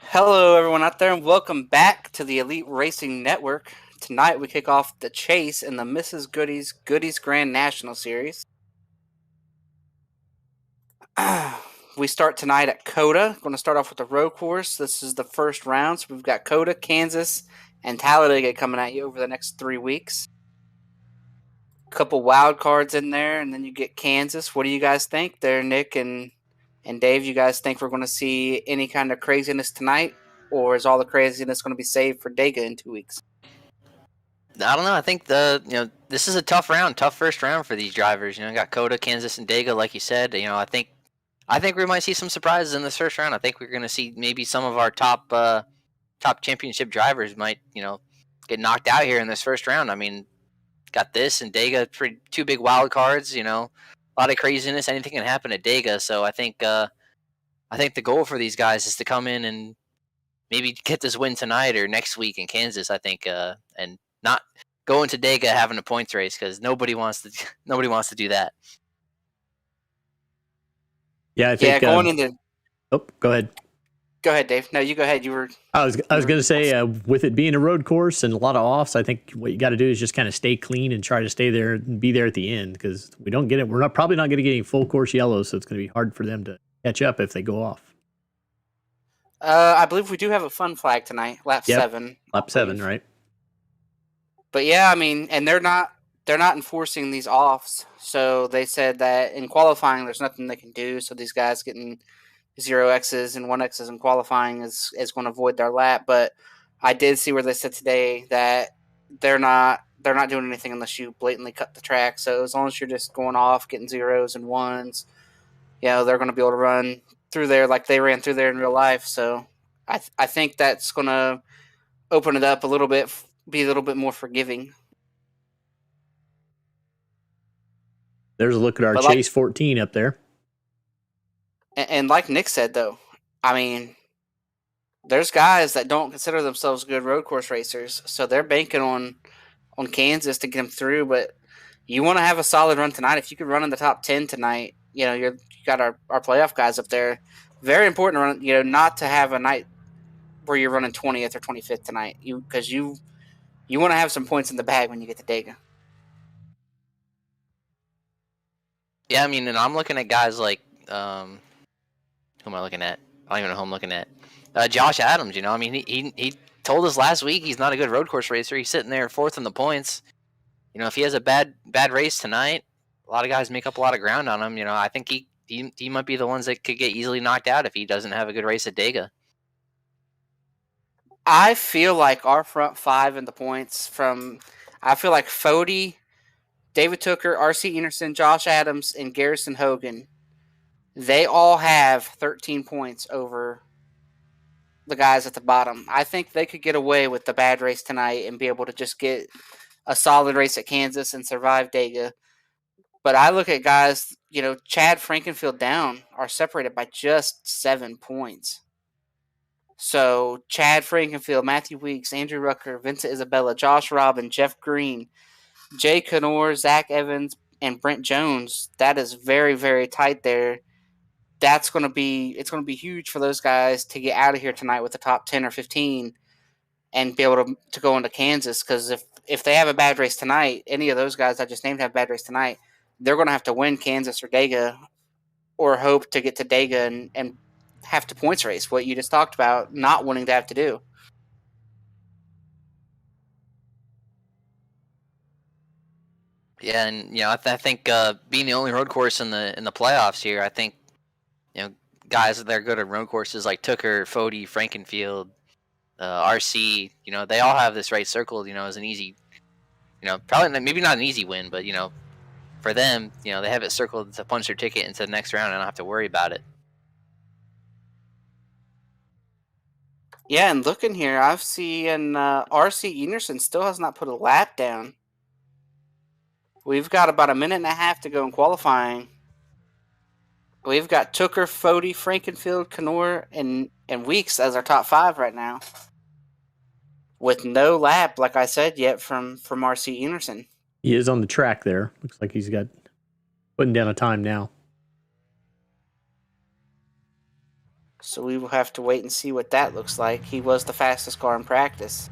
Hello, everyone out there, and welcome back to the Elite Racing Network. Tonight, we kick off the chase in the Mrs. Goody's Grand National Series. We start tonight at COTA. Going to start off with the road course. This is the first round, so we've got COTA, Kansas, and Talladega coming at you over the next 3 weeks. Couple wild cards in there, and then you get Kansas. What do you guys think there, Nick and Dave? You guys think we're going to see any kind of craziness tonight, or is all the craziness going to be saved for Dega in 2 weeks? I don't know. I think this is a tough first round for these drivers. Got COTA, Kansas, and Dega, like you said. I think we might see some surprises in this first round. I think we're going to see maybe some of our top championship drivers might get knocked out here in this first round. I mean, got this and Dega, two big wild cards. A lot of craziness. Anything can happen at Dega. So I think the goal for these guys is to come in and maybe get this win tonight or next week in Kansas. I think and not go into Dega having a points race because nobody wants to do that. Yeah, I think. Going into. Oh, go ahead. Go ahead, Dave. No, you go ahead. You were. I was going to say, with it being a road course and a lot of offs, I think what you got to do is just kind of stay clean and try to stay there and be there at the end because we don't get it. We're probably not going to get any full course yellows, so it's going to be hard for them to catch up if they go off. I believe we do have a fun flag tonight, lap 7. Lap 7, right? But yeah, I mean, and they're not enforcing these offs. So they said that in qualifying, there's nothing they can do. So these guys getting 0Xs and 1Xs in qualifying is going to void their lap. But I did see where they said today that they're not doing anything unless you blatantly cut the track. So as long as you're just going off, getting 0s and 1s, they're going to be able to run through there like they ran through there in real life. So I think that's going to open it up a little bit, be a little bit more forgiving. There's a look at our Chase 14 up there. And like Nick said, though, I mean, there's guys that don't consider themselves good road course racers, so they're banking on Kansas to get them through. But you want to have a solid run tonight. If you could run in the top 10 tonight, you got our playoff guys up there. Very important to run. Not to have a night where you're running 20th or 25th tonight. Because you want to have some points in the bag when you get to Dega. Yeah, I mean, and I'm looking at guys like who am I looking at? I don't even know who I'm looking at. Josh Adams. I mean, he told us last week he's not a good road course racer. He's sitting there fourth in the points. If he has a bad race tonight, a lot of guys make up a lot of ground on him. I think he might be the ones that could get easily knocked out if he doesn't have a good race at Dega. I feel like our front 5 in the points I feel like Fody, David Tooker, R.C. Enerson, Josh Adams, and Garrison Hogan, they all have 13 points over the guys at the bottom. I think they could get away with the bad race tonight and be able to just get a solid race at Kansas and survive Dega. But I look at guys, Chad Frankenfield down are separated by just 7 points. So Chad Frankenfield, Matthew Weeks, Andrew Rucker, Vincent Isabella, Josh Robin, Jeff Green, Jay Canor, Zach Evans, and Brent Jones. That is very, very tight there. It's going to be huge for those guys to get out of here tonight with the top 10 or 15 and be able to go into Kansas. Because if they have a bad race tonight, any of those guys I just named have a bad race tonight, they're going to have to win Kansas or Dega or hope to get to Dega and have to points race, what you just talked about, not wanting to have to do. Yeah, and I think being the only road course in the playoffs here, I think guys that are good at road courses like Tooker, Fody, Frankenfield, RC, they all have this race circled, as an easy, probably maybe not an easy win, but for them, they have it circled to punch their ticket into the next round and not have to worry about it. Yeah, and looking here, I've seen R.C. Enerson still has not put a lap down. We've got about a minute and a half to go in qualifying. We've got Tooker, Fody, Frankenfield, Canor, and Weeks as our top 5 right now. With no lap, like I said, yet from R.C. Enerson. He is on the track there. Looks like he's putting down a time now. So we will have to wait and see what that looks like. He was the fastest car in practice.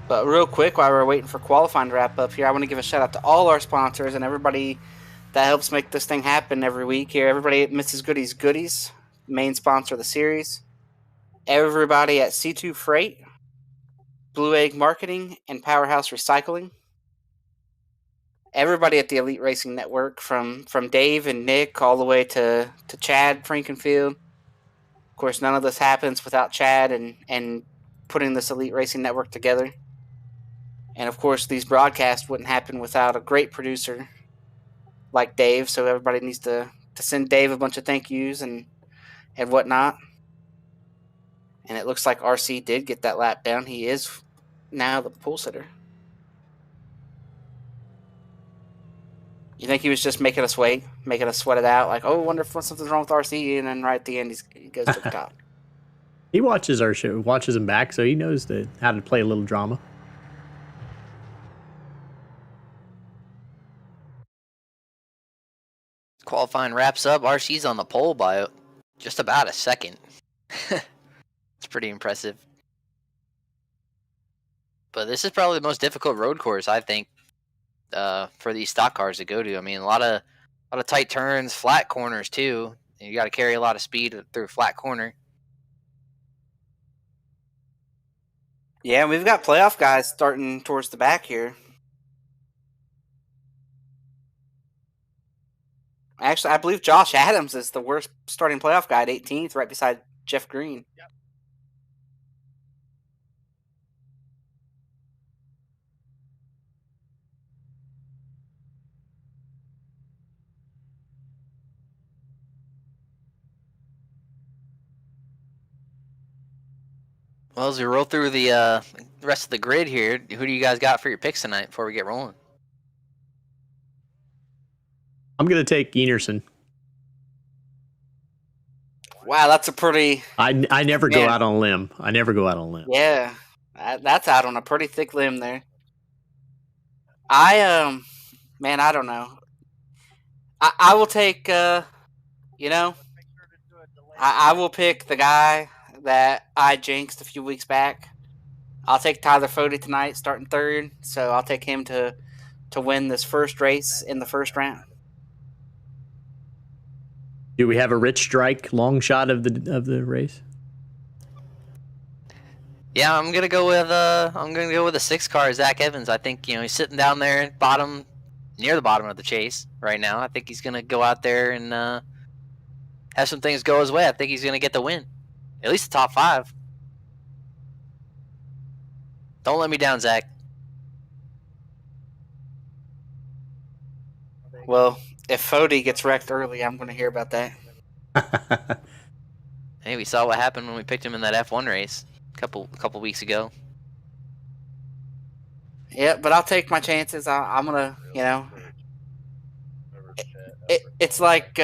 But real quick, while we're waiting for qualifying to wrap up here, I want to give a shout out to all our sponsors and everybody that helps make this thing happen every week here. Everybody at Mrs. Goody's Goodies, main sponsor of the series. Everybody at C2 Freight, Blue Egg Marketing, and Powerhouse Recycling. Everybody at the Elite Racing Network, from Dave and Nick all the way to Chad Frankenfield. Of course, none of this happens without Chad and putting this Elite Racing Network together. And of course, these broadcasts wouldn't happen without a great producer like Dave. So everybody needs to send Dave a bunch of thank yous and whatnot. And it looks like RC did get that lap down. He is now the pole sitter. You think he was just making us wait, making us sweat it out? Like, oh, I wonder if something's wrong with RC. And then right at the end, he goes to the top. He watches our show, watches them back, so he knows how to play a little drama. Qualifying wraps up. RC's on the pole by just about a second. It's pretty impressive. But this is probably the most difficult road course, I think, for these stock cars to go to. I mean, a lot of tight turns, flat corners too. You got to carry a lot of speed through a flat corner. Yeah, we've got playoff guys starting towards the back here. Actually, I believe Josh Adams is the worst starting playoff guy at 18th, right beside Jeff Green. Yep. Well, as we roll through the rest of the grid here, who do you guys got for your picks tonight before we get rolling? I'm going to take Enerson. Wow, that's a pretty... I never go out on a limb. I never go out on a limb. Yeah, that's out on a pretty thick limb there. I don't know. I will take, I will pick the guy that I jinxed a few weeks back. I'll take Tyler Fody tonight, starting third. So I'll take him to win this first race in the first round. Do we have a Rich Strike long shot of the race? Yeah, I'm gonna go with the 6 car, Zach Evans. I think he's sitting down there near the bottom of the chase right now. I think he's gonna go out there and have some things go his way. I think he's gonna get the win, at least the top 5. Don't let me down, Zach. Well, if Fody gets wrecked early, I'm going to hear about that. Hey, we saw what happened when we picked him in that F1 race a couple weeks ago. Yeah, but I'll take my chances. I'm going to, it's like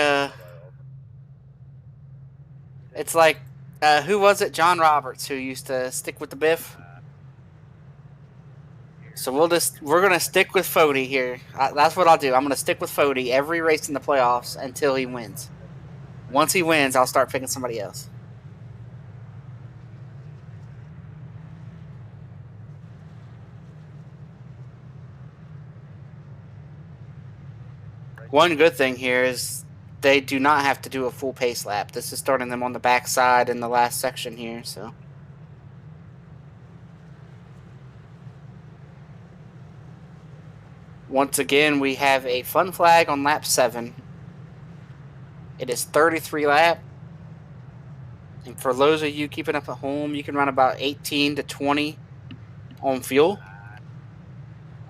who was it? John Roberts, who used to stick with the Biff. So we're gonna stick with Fody here. That's what I'll do. I'm gonna stick with Fody every race in the playoffs until he wins. Once he wins, I'll start picking somebody else. One good thing here is they do not have to do a full pace lap. This is starting them on the backside in the last section here, so. Once again, we have a fun flag on lap 7. It is 33 lap. And for those of you keeping up at home, you can run about 18 to 20 on fuel.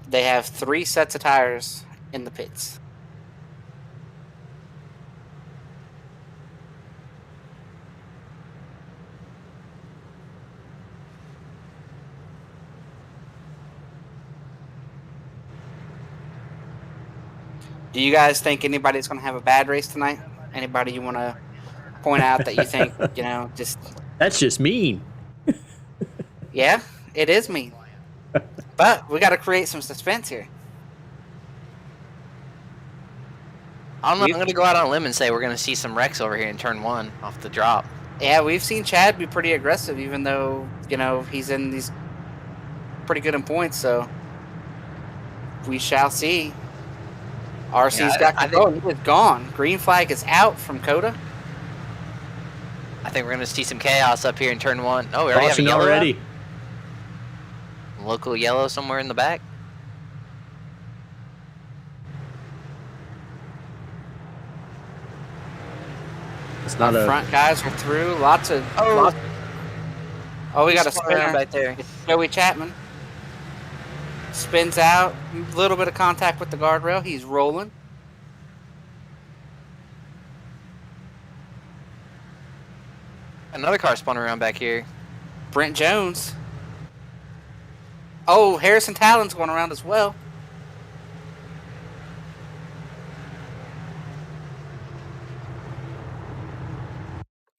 They have 3 sets of tires in the pits. Do you guys think anybody's going to have a bad race tonight? Anybody you want to point out that you think, just... That's just mean. Yeah, it is mean. But we got to create some suspense here. I don't know. I'm going to go out on a limb and say we're going to see some wrecks over here in turn 1 off the drop. Yeah, we've seen Chad be pretty aggressive, even though, he's in these pretty good in points, so we shall see. RC's got control. He is gone. Green flag is out from COTA. I think we're going to see some chaos up here in turn 1. Oh, we already have a yellow already. Local yellow somewhere in the back. It's not front guys are through. Lots of. We got a spinner right there. It's Joey Chapman. Spins out. A little bit of contact with the guardrail. He's rolling. Another car spun around back here. Brent Jones. Oh, Harrison Talon's going around as well.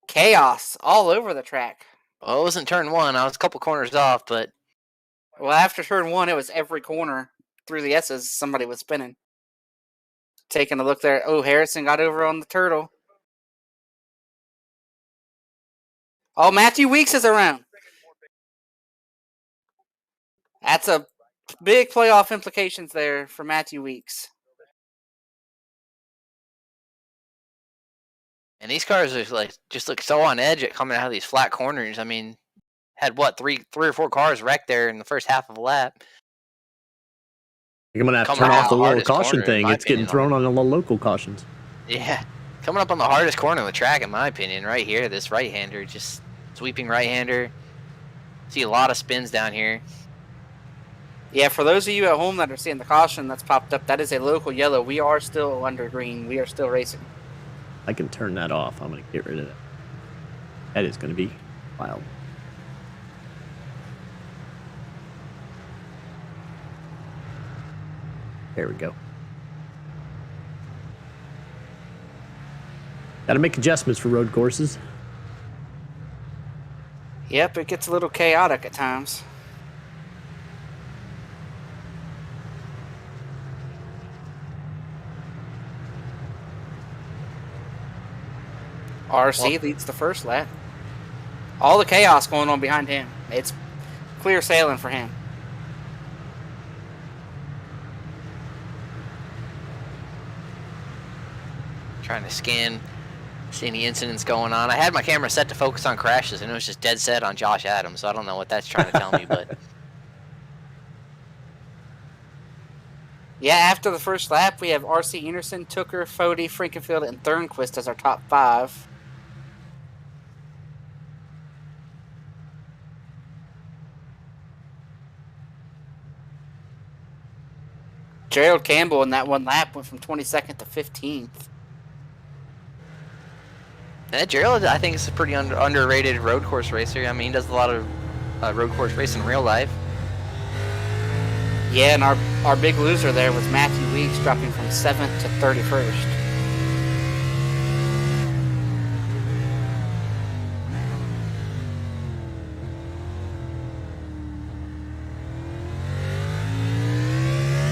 Chaos all over the track. Well, it wasn't turn 1. I was a couple corners off, but... Well, after turn 1, it was every corner through the S's. Somebody was spinning. Taking a look there. Oh, Harrison got over on the turtle. Oh, Matthew Weeks is around. That's a big playoff implications there for Matthew Weeks. And these cars are just look so on edge at coming out of these flat corners. I mean, had what, three or four cars wrecked there in the first half of a lap. I'm gonna have to turn off the little caution thing. It's getting thrown on the local cautions. Yeah, coming up on the hardest corner of the track, in my opinion, right here. This right-hander, just sweeping right-hander. See a lot of spins down here. Yeah, for those of you at home that are seeing the caution that's popped up, that is a local yellow. We are still under green. We are still racing. I can turn that off. I'm going to get rid of that. That is going to be wild. There we go. Got to make adjustments for road courses. Yep, it gets a little chaotic at times. RC leads the first lap. All the chaos going on behind him. It's clear sailing for him. Trying to scan, see any incidents going on. I had my camera set to focus on crashes, and it was just dead set on Josh Adams, so I don't know what that's trying to tell me, but... Yeah, after the first lap, we have RC Enerson, Tooker, Fody, Frankenfield, and Thornquist as our top 5. Gerald Campbell in that one lap went from 22nd to 15th. Yeah, Gerald, I think, is a pretty underrated road course racer. I mean, he does a lot of road course racing in real life. Yeah, and our big loser there was Matthew Weeks, dropping from 7th to 31st.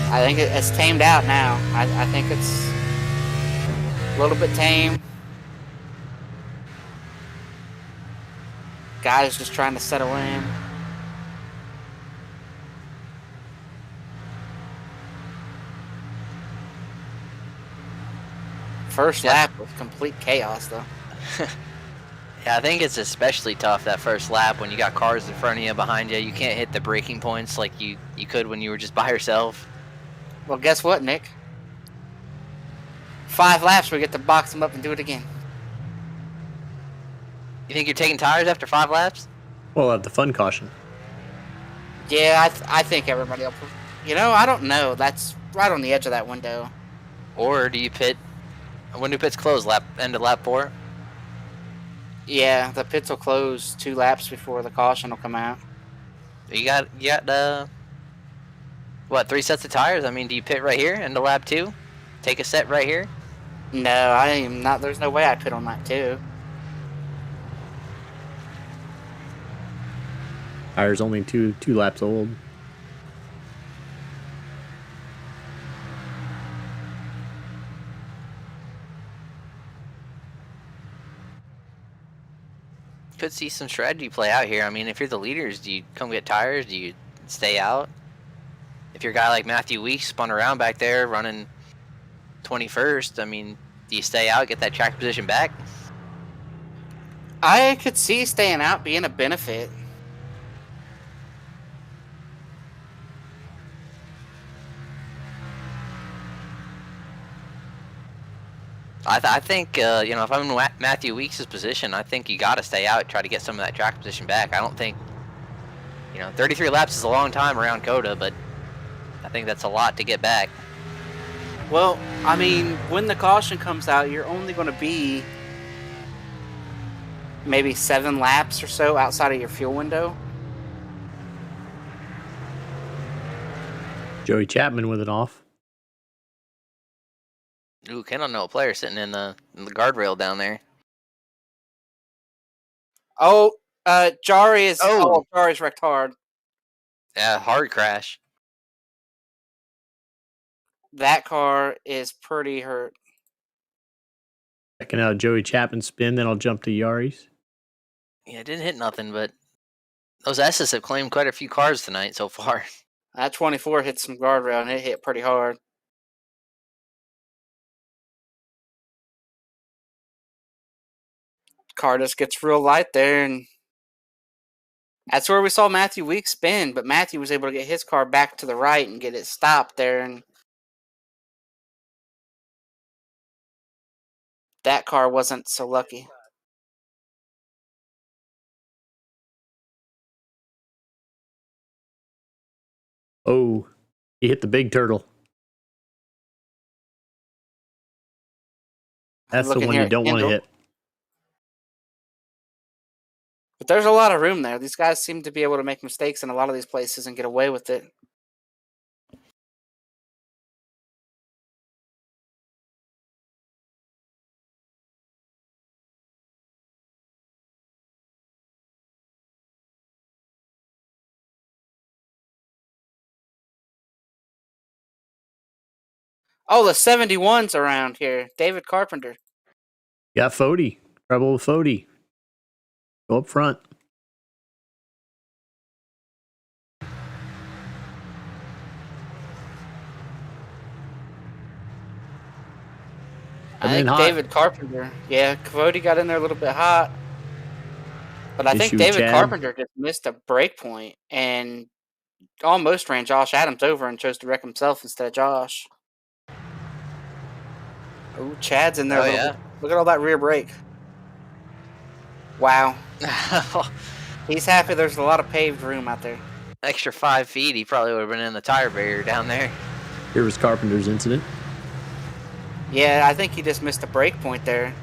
I think it's tamed out now. I think it's a little bit tame. Guys just trying to settle in. First lap was complete chaos, though. Yeah, I think it's especially tough that first lap when you got cars in front of you, behind you. You can't hit the braking points like you could when you were just by yourself. Well, guess what, Nick? 5 laps, we get to box them up and do it again. You think you're taking tires after 5 laps? Well, at the fun caution. Yeah, I think everybody will. I don't know. That's right on the edge of that window. Or do you pit? When do pits close? End of lap 4? Yeah, the pits will close 2 laps before the caution will come out. You got what, 3 sets of tires? I mean, do you pit right here into lap 2? Take a set right here? No, I am not. There's no way I pit on lap 2. Tires only two laps old. could see some strategy play out here. I mean, if you're the leaders, do you come get tires? Do you stay out? If you're a guy like Matthew Weeks spun around back there running 21st, I mean, do you stay out, get that track position back? I could see staying out being a benefit. I think, if I'm in Matthew Weeks' position, I think you got to stay out, try to get some of that track position back. I don't think, 33 laps is a long time around COTA, but I think that's a lot to get back. Well, I mean, when the caution comes out, you're only going to be maybe 7 laps or so outside of your fuel window. Joey Chapman with it off. Ooh, Ken don't know a player sitting in the guardrail down there. Oh, Jari is. Oh. Jari's wrecked hard. Yeah, hard crash. That car is pretty hurt. Checking out Joey Chapman spin, then I'll jump to Yari's. Yeah, it didn't hit nothing, but those S's have claimed quite a few cars tonight so far. That 24 hit some guardrail, and it hit pretty hard. Car just gets real light there, and that's where we saw Matthew Weeks spin, but Matthew was able to get his car back to the right and get it stopped there, and that car wasn't so lucky. Oh, he hit the big turtle. That's the one you don't want to hit. But there's a lot of room there. These guys seem to be able to make mistakes in a lot of these places and get away with it. Oh, the 71's around here. David Carpenter. Got Fody. Trouble with Fody. Go up front. I think David Carpenter. Yeah, Cody got in there a little bit hot. But I think David Carpenter just missed a break point and almost ran Josh Adams over and chose to wreck himself instead of Josh. Oh, Chad's in there. Oh, yeah. Look at all that rear brake. Wow. He's happy there's a lot of paved room out there. Extra 5 feet, he probably would have been in the tire barrier down there. Here was Carpenter's incident. Yeah, I think he just missed a break point there.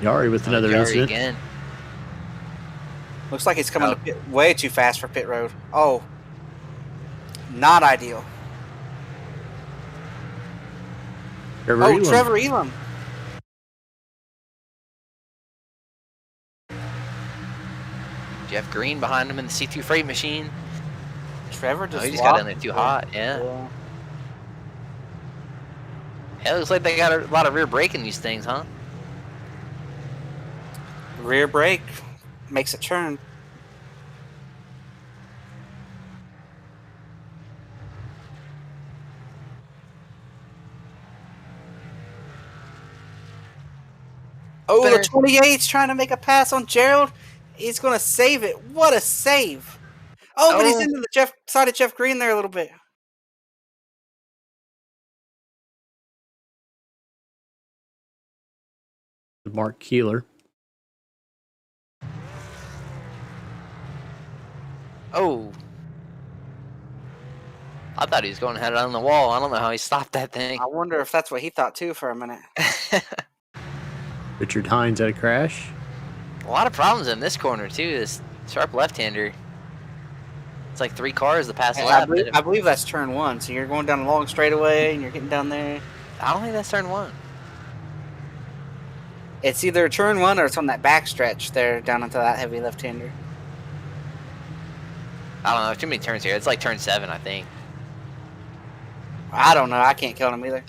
Yari with another incident. Again. Looks like he's coming way too fast for pit road. Oh, not ideal. Trevor Elam. Jeff Green behind him in the C2 freight machine. Trevor just he just got in there too hot. Yeah. Yeah, it looks like they got a lot of rear brake in these things, huh? Rear brake makes it turn. Oh, the 28's trying to make a pass on Gerald. He's going to save it. What a save. Oh, but he's into the side of Jeff Green there a little bit. Mark Keeler. Oh. I thought he was going to head on the wall. I don't know how he stopped that thing. I wonder if that's what he thought too for a minute. Richard Hines had a crash. A lot of problems in this corner too. This sharp left-hander. It's like 3 cars the past lap. I believe that's turn 1. So you're going down a long straightaway and you're getting down there. I don't think that's turn 1. It's either turn 1 or it's on that back stretch there down into that heavy left-hander. I don't know. Too many turns here. It's like turn 7, I think. I don't know. I can't count them either.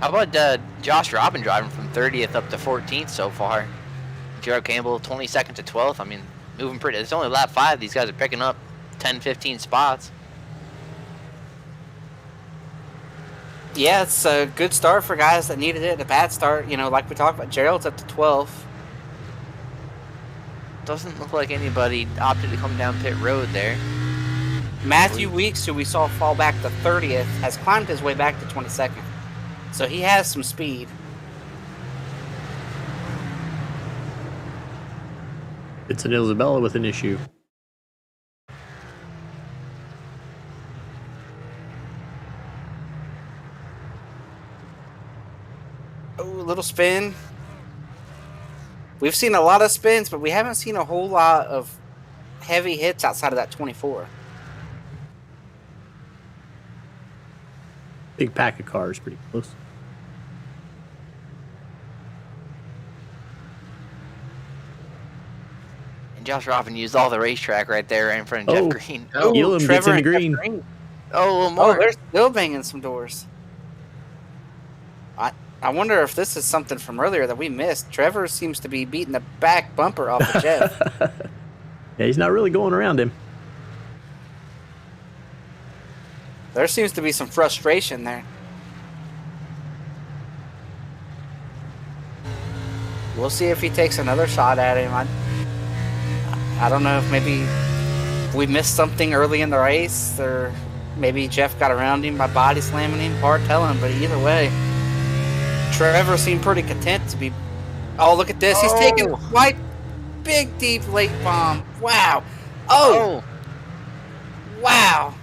How about Josh Robin driving from 30th up to 14th so far? Gerald Campbell 22nd to 12th. I mean, moving pretty. It's only lap 5. These guys are picking up 10, 15 spots. Yeah, it's a good start for guys that needed it. A bad start, you know, like we talked about. Gerald's up to 12. Doesn't look like anybody opted to come down pit road there. Matthew Weeks, who we saw fall back to 30th, has climbed his way back to 22nd. So he has some speed. It's an Isabella with an issue. Oh, a little spin. We've seen a lot of spins, but we haven't seen a whole lot of heavy hits outside of that 24. Big pack of cars, pretty close. And Josh Robin used all the racetrack right there in front of Jeff Green. Oh, Elam gets in the green. Oh, a little more. Oh, they're still banging some doors. I wonder if this is something from earlier that we missed. Trevor seems to be beating the back bumper off of Jeff. Yeah, he's not really going around him. There seems to be some frustration there. We'll see if he takes another shot at him. I don't know if maybe we missed something early in the race, or maybe Jeff got around him by body slamming him. Hard telling, but either way, Trevor seemed pretty content to be. Oh, look at this. He's taking a quite big, deep late bomb. Wow. Oh. Wow.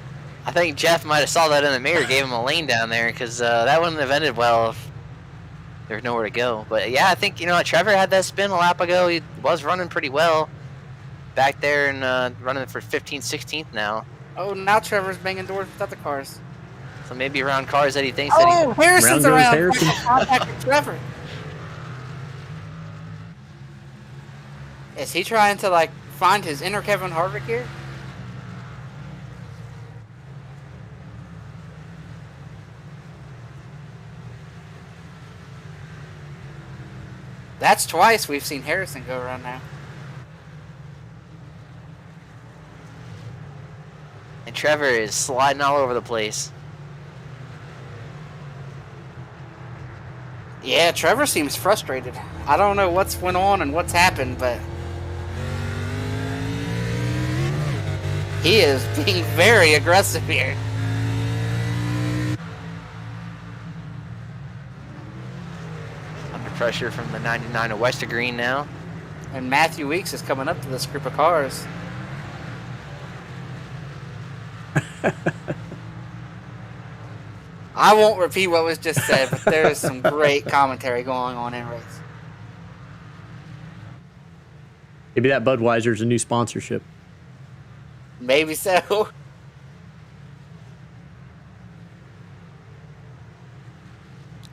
I think Jeff might have saw that in the mirror, gave him a lane down there, because that wouldn't have ended well if there's nowhere to go. But yeah, I think, you know, Trevor had that spin a lap ago. He was running pretty well back there and running for 15th, 16th now. Oh, now Trevor's banging doors with other cars. So maybe around cars that he thinks that he... Harrison's around. Harrison. Contact with Trevor. Is he trying to, like, find his inner Kevin Harvick here? That's twice we've seen Harrison go around now. And Trevor is sliding all over the place. Yeah, Trevor seems frustrated. I don't know what's went on and what's happened, but he is being very aggressive here. Under pressure from the 99 of Wester Green now. And Matthew Weeks is coming up to this group of cars. I won't repeat what was just said, but there is some great commentary going on in race. Maybe that Budweiser's a new sponsorship. Maybe so.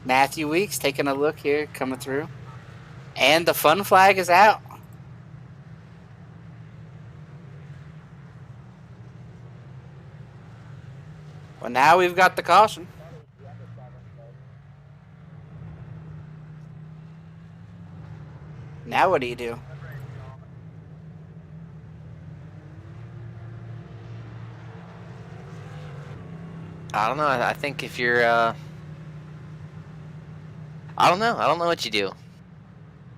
Matthew Weeks taking a look here, coming through. And the fun flag is out. Well, now we've got the caution. Now what do you do? I don't know. I think if you're... I don't know. I don't know what you do.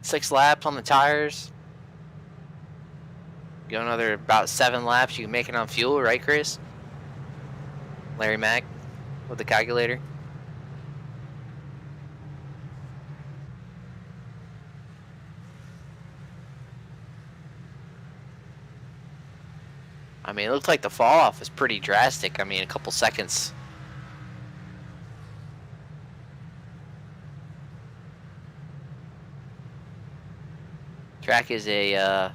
6 laps on the tires. Go another about 7 laps. You can make it on fuel, right, Chris? Larry Mack with the calculator. I mean, it looks like the fall off is pretty drastic. I mean, a couple seconds. Track is a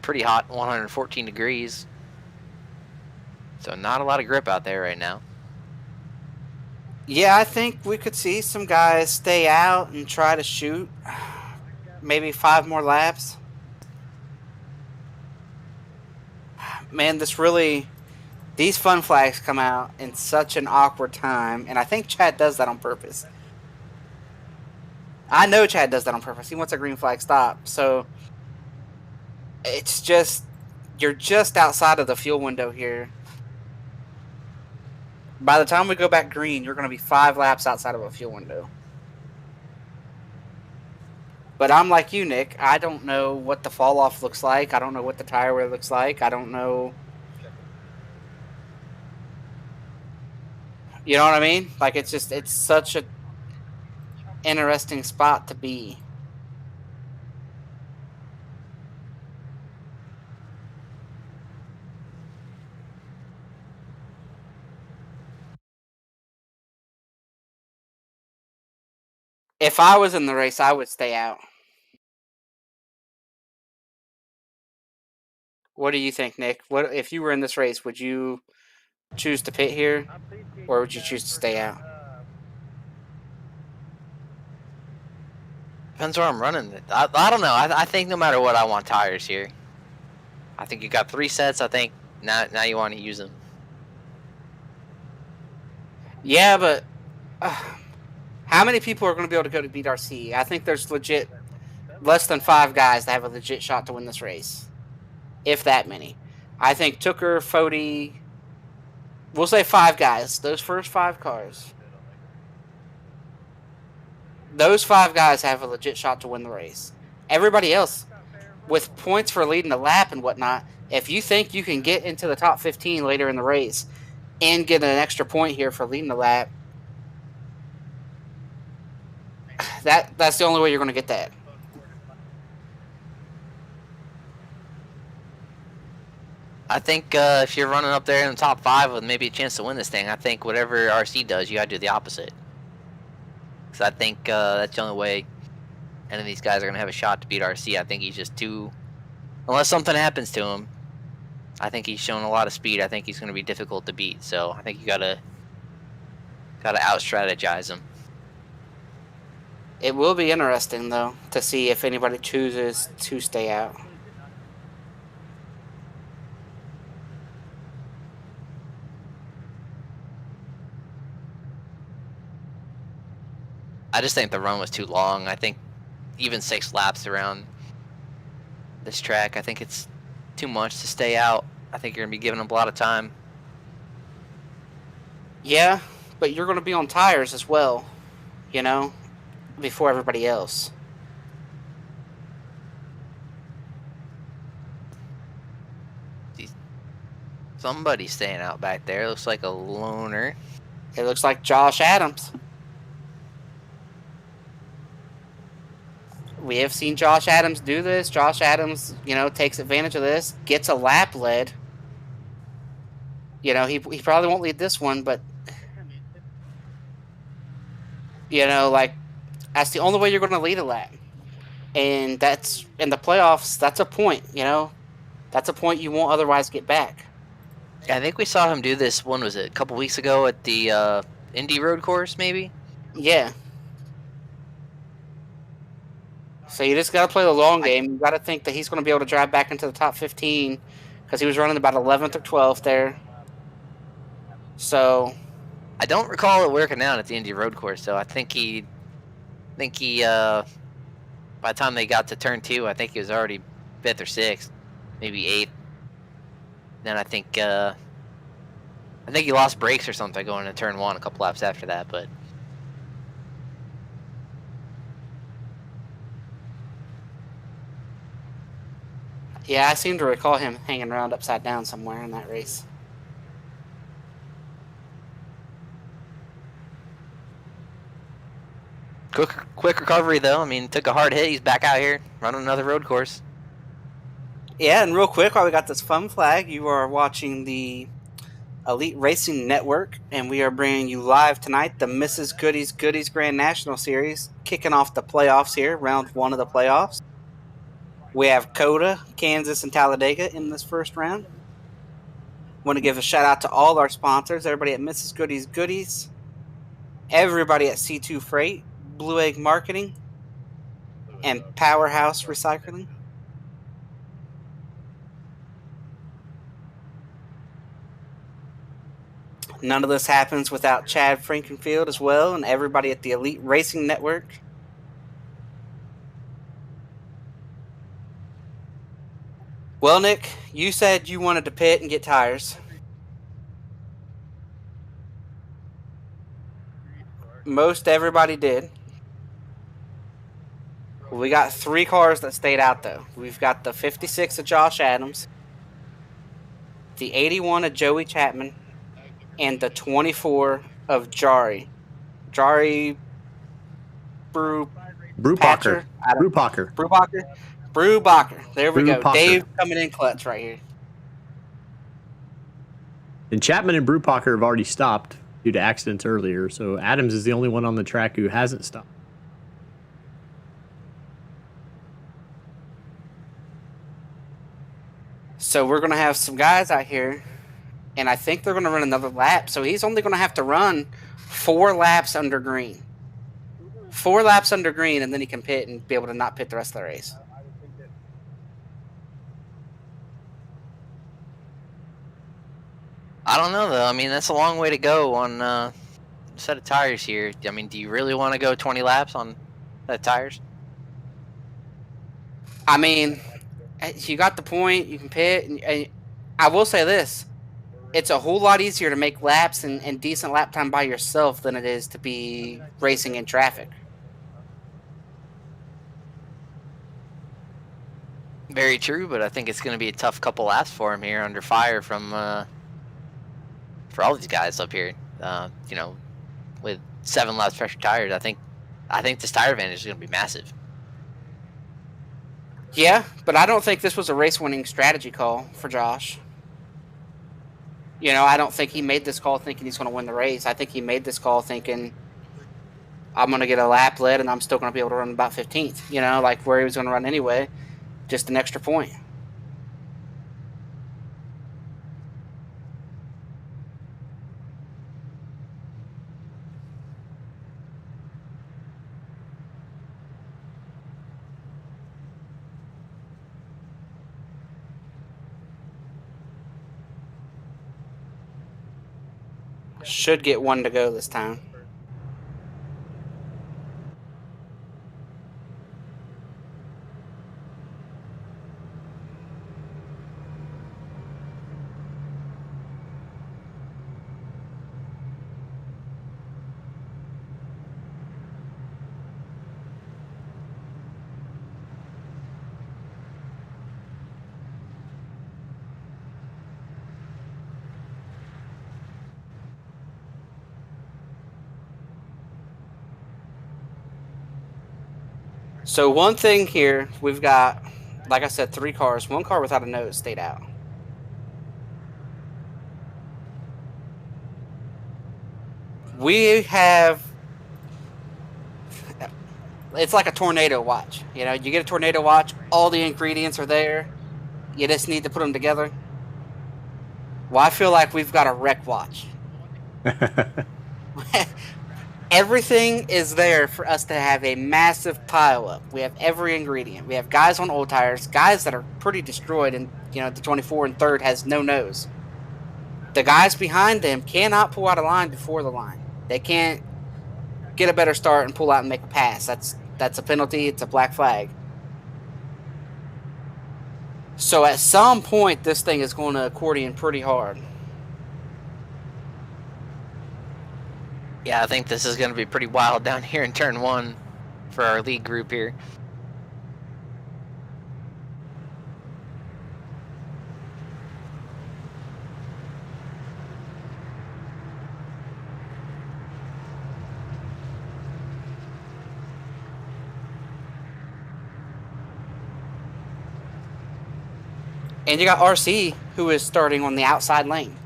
pretty hot 114 degrees. So not a lot of grip out there right now. Yeah, I think we could see some guys stay out and try to shoot maybe 5 more laps. Man, these fun flags come out in such an awkward time, and I think Chad does that on purpose. I know Chad does that on purpose. He wants a green flag stop. So it's just, you're just outside of the fuel window here. By the time we go back green, you're going to be 5 laps outside of a fuel window. But I'm like you, Nick. I don't know what the fall off looks like. I don't know what the tire wear looks like. I don't know. You know what I mean? Like, it's such a interesting spot to be. If I was in the race, I would stay out. What do you think, Nick? What if you were in this race? Would you choose to pit here, or would you choose to stay out? Depends where I'm running. I don't know. I think no matter what, I want tires here. I think you got 3 sets. I think now you want to use them. Yeah, but how many people are going to be able to go to beat RC? I think there's legit less than 5 guys that have a legit shot to win this race, if that many. I think Tooker, Fody, we'll say 5 guys. Those first 5 cars. Those 5 guys have a legit shot to win the race. Everybody else, with points for leading the lap and whatnot, if you think you can get into the top 15 later in the race and get an extra point here for leading the lap, that's the only way you're going to get that. I think if you're running up there in the top 5 with maybe a chance to win this thing, I think whatever RC does, you got to do the opposite. Because I think that's the only way any of these guys are going to have a shot to beat RC. I think he's just too... Unless something happens to him, I think he's shown a lot of speed. I think he's going to be difficult to beat. So I think you got to out-strategize him. It will be interesting, though, to see if anybody chooses to stay out. I just think the run was too long. I think even 6 laps around this track, I think it's too much to stay out. I think you're going to be giving them a lot of time. Yeah, but you're going to be on tires as well, you know, before everybody else. Somebody's staying out back there. Looks like a loner. It looks like Josh Adams. We have seen Josh Adams do this. Josh Adams, takes advantage of this, gets a lap led. He probably won't lead this one, but, that's the only way you're going to lead a lap. And that's, in the playoffs, that's a point, That's a point you won't otherwise get back. I think we saw him do this, when was it, a couple weeks ago at the Indy road course, maybe? Yeah. So you just got to play the long game. You got to think that he's going to be able to drive back into the top 15 because he was running about 11th or 12th there. So I don't recall it working out at the Indy road course, though. I think he by the time they got to turn 2, I think he was already 5th or 6th, maybe 8th. Then I think he lost brakes or something going into turn 1 a couple laps after that, but. Yeah, I seem to recall him hanging around upside down somewhere in that race. Quick recovery, though. I mean, took a hard hit. He's back out here running another road course. Yeah, and real quick, while we got this fun flag, you are watching the Elite Racing Network, and we are bringing you live tonight the Mrs. Goodies Grand National Series, kicking off the playoffs here, round 1 of the playoffs. We have COTA, Kansas, and Talladega in this first round. Want to give a shout out to all our sponsors, everybody at Mrs. Goodies, everybody at C2 Freight, Blue Egg Marketing, and Powerhouse Recycling. None of this happens without Chad Frankenfield as well, and everybody at the Elite Racing Network. Well, Nick, you said you wanted to pit and get tires. Most everybody did. We got 3 cars that stayed out, though. We've got the 56 of Josh Adams, the 81 of Joey Chapman, and the 24 of Jari. Jari Brubacher. There we go. Dave coming in clutch right here. And Chapman and Brubacher have already stopped due to accidents earlier, so Adams is the only one on the track who hasn't stopped. So we're going to have some guys out here, and I think they're going to run another lap. So he's only going to have to run 4 laps under green. 4 laps under green, and then he can pit and be able to not pit the rest of the race. I don't know, though. I mean, that's a long way to go on a set of tires here. I mean, do you really want to go 20 laps on set of tires? I mean, you got the point. You can pit. And I will say this. It's a whole lot easier to make laps and decent lap time by yourself than it is to be racing in traffic. Very true, but I think it's going to be a tough couple laps for him here under fire from for all these guys up here. You know, with 7 laps pressure tires, I think this tire advantage is going to be massive. Yeah, but I don't think this was a race-winning strategy call for Josh. You know, I don't think he made this call thinking he's going to win the race. I think he made this call thinking, I'm going to get a lap led and I'm still going to be able to run about 15th. You know, like where he was going to run anyway. Just an extra point. Should get 1 to go this time. So one thing here, we've got, like I said, 3 cars. 1 car without a nose stayed out. We have, it's like a tornado watch. You know, you get a tornado watch, all the ingredients are there. You just need to put them together. Well, I feel like we've got a wreck watch. Everything is there for us to have a massive pile up. We have every ingredient. We have guys on old tires, guys that are pretty destroyed, and you know the 24 and 3rd has no nose. The guys behind them cannot pull out a line before the line. They can't get a better start and pull out and make a pass. That's a penalty. It's a black flag. So at some point, this thing is going to accordion pretty hard. Yeah, I think this is going to be pretty wild down here in turn 1 for our lead group here. And you got RC, who is starting on the outside lane.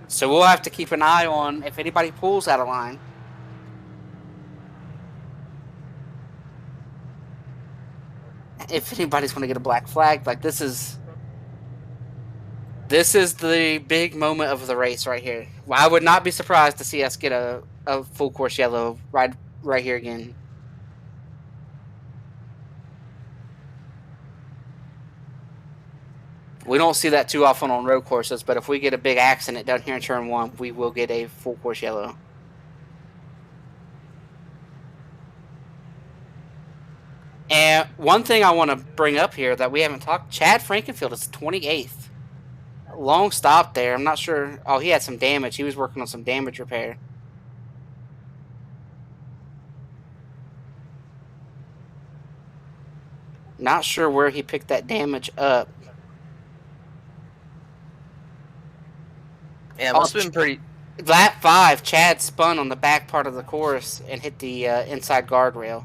So we'll have to keep an eye on if anybody pulls out of line. If anybody's going to get a black flag, like this is the big moment of the race right here. I would not be surprised to see us get a full course yellow right here again. We don't see that too often on road courses, but if we get a big accident down here in turn 1, we will get a full course yellow. And one thing I want to bring up here that we haven't talked, Chad Frankenfield is 28th. Long stop there. I'm not sure. Oh, he had some damage. He was working on some damage repair. Not sure where he picked that damage up. Yeah, it must have been pretty. Lap 5, Chad spun on the back part of the course and hit the inside guardrail.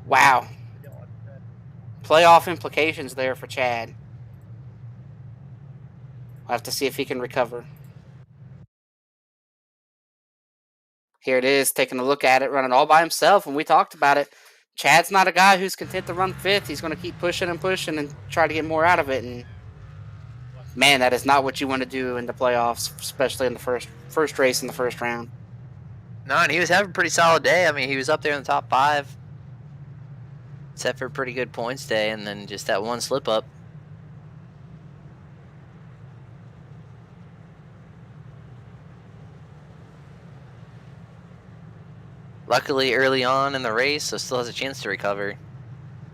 Wow. Playoff implications there for Chad. We'll have to see if he can recover. Here it is, taking a look at it, running all by himself, and we talked about it. Chad's not a guy who's content to run 5th. He's going to keep pushing and pushing and try to get more out of it. And man, that is not what you want to do in the playoffs, especially in the first race in the first round. No, and he was having a pretty solid day. I mean, he was up there in the top 5. Set for a pretty good points day, and then just that one slip up. Luckily, early on in the race, so still has a chance to recover.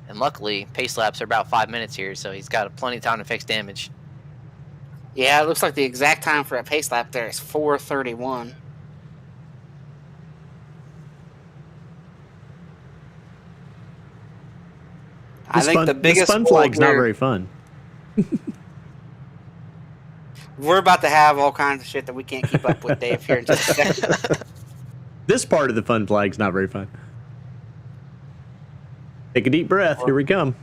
And luckily, pace laps are about 5 minutes here, so he's got plenty of time to fix damage. Yeah, it looks like the exact time for a pace lap there is 4:31. I think the biggest fun flag's not very fun. We're about to have all kinds of shit that we can't keep up with, Dave, here in just a second. This part of the fun flag's not very fun. Take a deep breath. Here we come.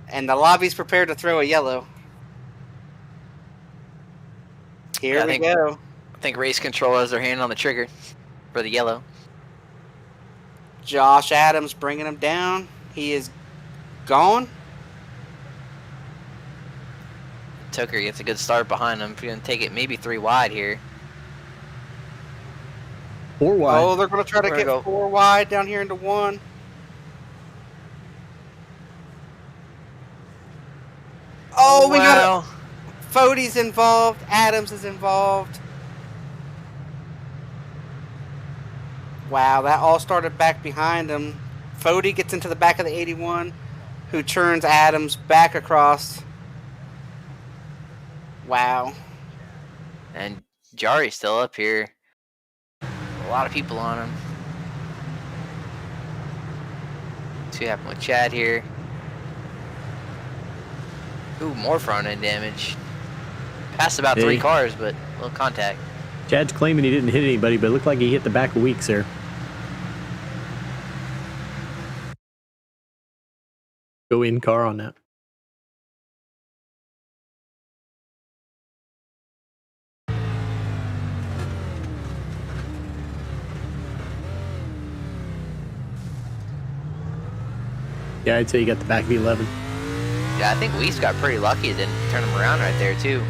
And the lobby's prepared to throw a yellow. Here we go. I think race control has their hand on the trigger for the yellow. Josh Adams bringing him down. He is gone. Tucker gets a good start behind him. If you're going to take it maybe 3 wide here. 4 wide. Oh, they're going to try to get 4 wide down here into 1. Oh, we got it. Fode's involved. Adams is involved. Wow, that all started back behind him. Fode gets into the back of the 81, who turns Adams back across. Wow. And Jari's still up here. A lot of people on him. See what happened with Chad here. Ooh, more front end damage. Passed about 3 cars, but a little contact. Chad's claiming he didn't hit anybody, but it looked like he hit the back of Weeks there. Go in car on that. Yeah, I'd say you got the back of the 11. Yeah, I think Weiss got pretty lucky. It didn't turn him around right there, too.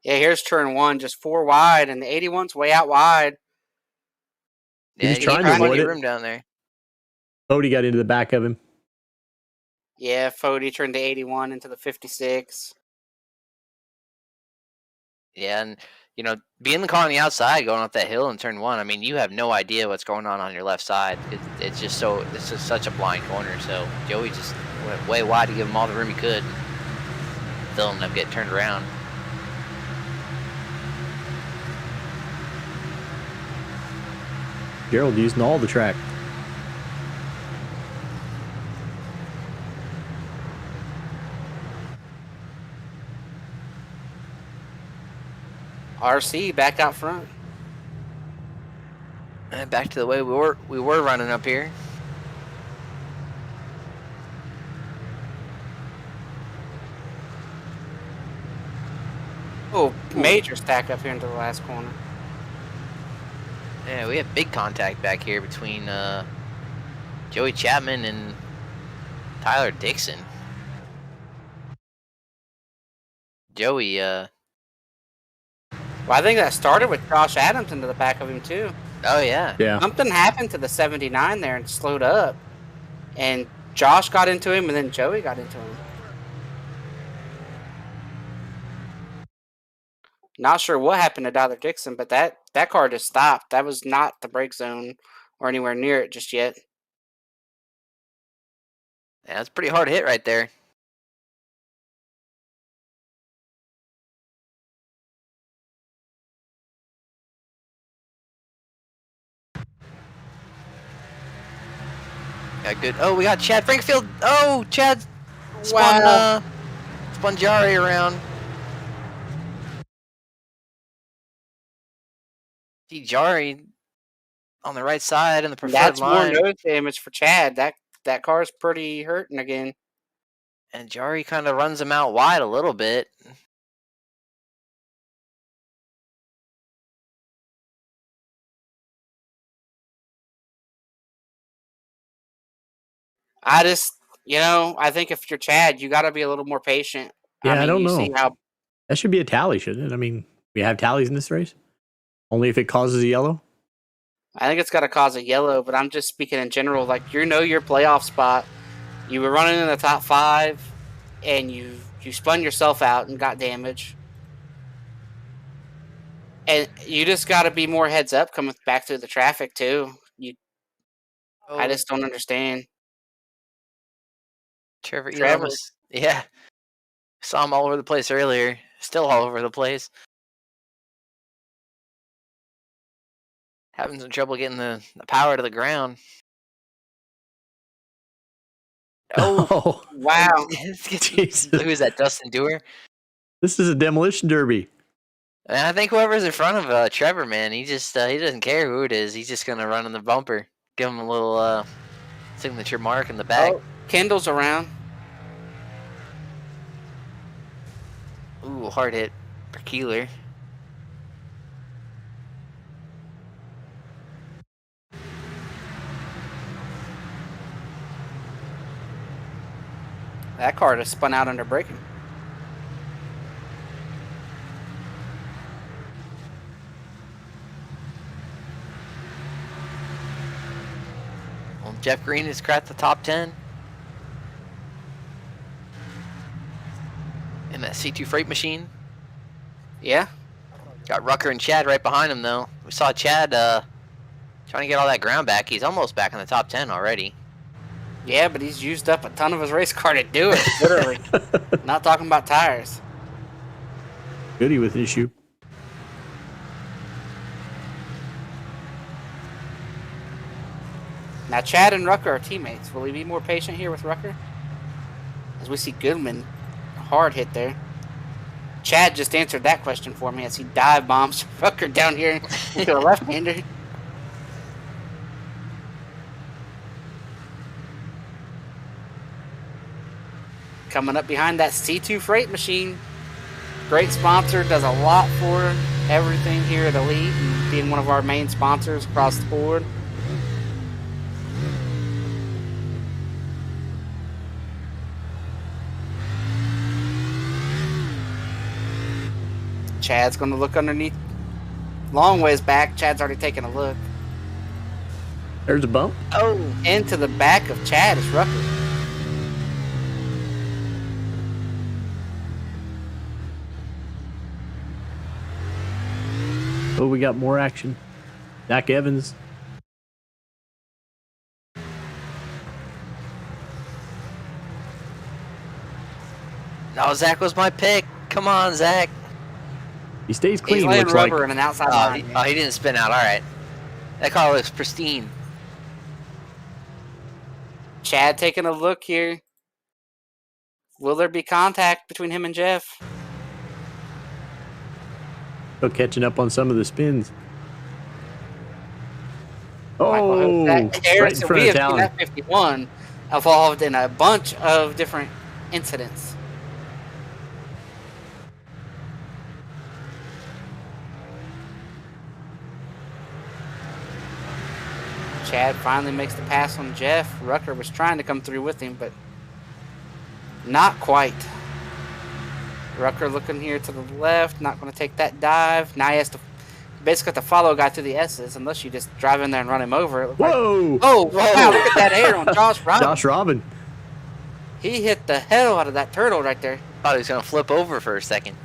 Yeah, here's turn 1, just 4 wide, and the 81's way out wide. Yeah, he's trying to avoid room down there. Fode got into the back of him. Yeah, Fode turned the 81 into the 56. Yeah, and, you know, being the car on the outside going up that hill in turn 1, I mean, you have no idea what's going on your left side. It's just such a blind corner. So Joey just went way wide to give him all the room he could. They'll end up getting turned around. Gerald using all the track. RC back out front. And back to the way we were running up here. Major stack up here into the last corner. Yeah, we have big contact back here between Joey Chapman and Tyler Dixon. Joey, Well, I think that started with Josh Adams into the back of him too. oh yeah. Yeah. Something happened to the 79 there and slowed up. And Josh got into him, and then Joey got into him. Not sure what happened to Tyler Dixon, but that car just stopped. That was not the brake zone or anywhere near it just yet. Yeah, that's a pretty hard hit right there. Got good. Oh, we got Chad Frankfield. Oh, Chad spun spun Jari around. See Jari on the right side in the preferred That's line. more nose damage for Chad. That car's pretty hurting again. And Jari kind of runs him out wide a little bit. I think if you're Chad, you got to be a little more patient. Yeah, I don't you know. See how That should be a tally, shouldn't it? I mean, we have tallies in this race. Only if it causes a yellow. I think it's got to cause a yellow, but I'm just speaking in general. Like your playoff spot. You were running in the top 5, and you spun yourself out and got damage. And you just got to be more heads up coming back through the traffic too. I just don't understand. Trevor. Trevor. Yeah. Saw him all over the place earlier. Still all over the place. Having some trouble getting the power to the ground. Oh, wow. Jesus. Who is that, Dustin Dewar? This is a demolition derby. And I think whoever's in front of Trevor, man, he just he doesn't care who it is. He's just gonna run in the bumper, give him a little signature mark in the back. Oh, Kendall's around. Ooh, hard hit for Keeler. That car just spun out under braking. Well, Jeff Green has cracked the top 10. In that C2 freight machine. Yeah. Got Rucker and Chad right behind him, though. We saw Chad trying to get all that ground back. He's almost back in the top 10 already. Yeah, but he's used up a ton of his race car to do it, literally. Not talking about tires. Goody with an issue. Now, Chad and Rucker are teammates. Will he be more patient here with Rucker? As we see Goodman, hard hit there. Chad just answered that question for me as he dive bombs Rucker down here into a left-hander. Coming up behind that C2 freight machine. Great sponsor, does a lot for everything here at Elite and being one of our main sponsors across the board. Chad's going to look underneath. Long ways back. Chad's already taken a look. There's a bump. Oh, into the back of Chad is Rucker. Oh, we got more action. Zach Evans. No, Zach was my pick. Come on, Zach. He stays clean. He's laying Looks rubber like. in an outside line. He didn't spin out. All right. That car looks pristine. Chad taking a look here. Will there be contact between him and Jeff? Still catching up on some of the spins. Michael Oh, Hope. right in front we of have seen Talon. that 51 evolved in a bunch of different incidents. Chad finally makes the pass on Jeff. Rucker was trying to come through with him, but not quite. Rucker looking here to the left, not going to take that dive. Now he has to basically have to follow a guy through the S's unless you just drive in there and run him over. Whoa! Oh, wow, look at that air on Josh Robin. Josh Robin. He hit the hell out of that turtle right there. Thought he was going to flip over for a second.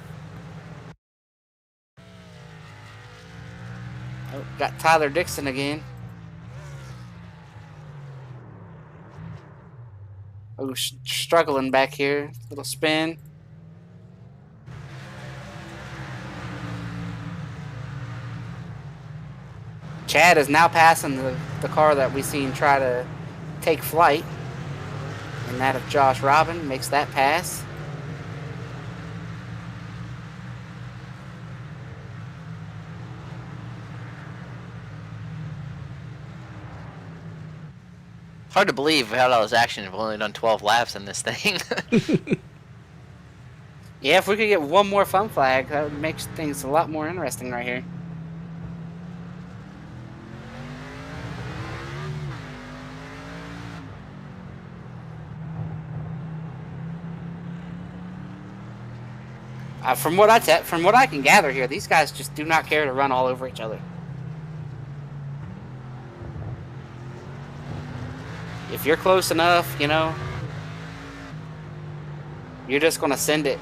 Oh, got Tyler Dixon again. Oh, struggling back here. Little spin. Chad is now passing the car that we seen try to take flight. And that of Josh Robin makes that pass. Hard to believe we had all this action and we've only done 12 laps in this thing. Yeah, if we could get one more fun flag, that would make things a lot more interesting right here. From what I can gather here, these guys just do not care to run all over each other. If you're close enough, you know, you're just going to send it.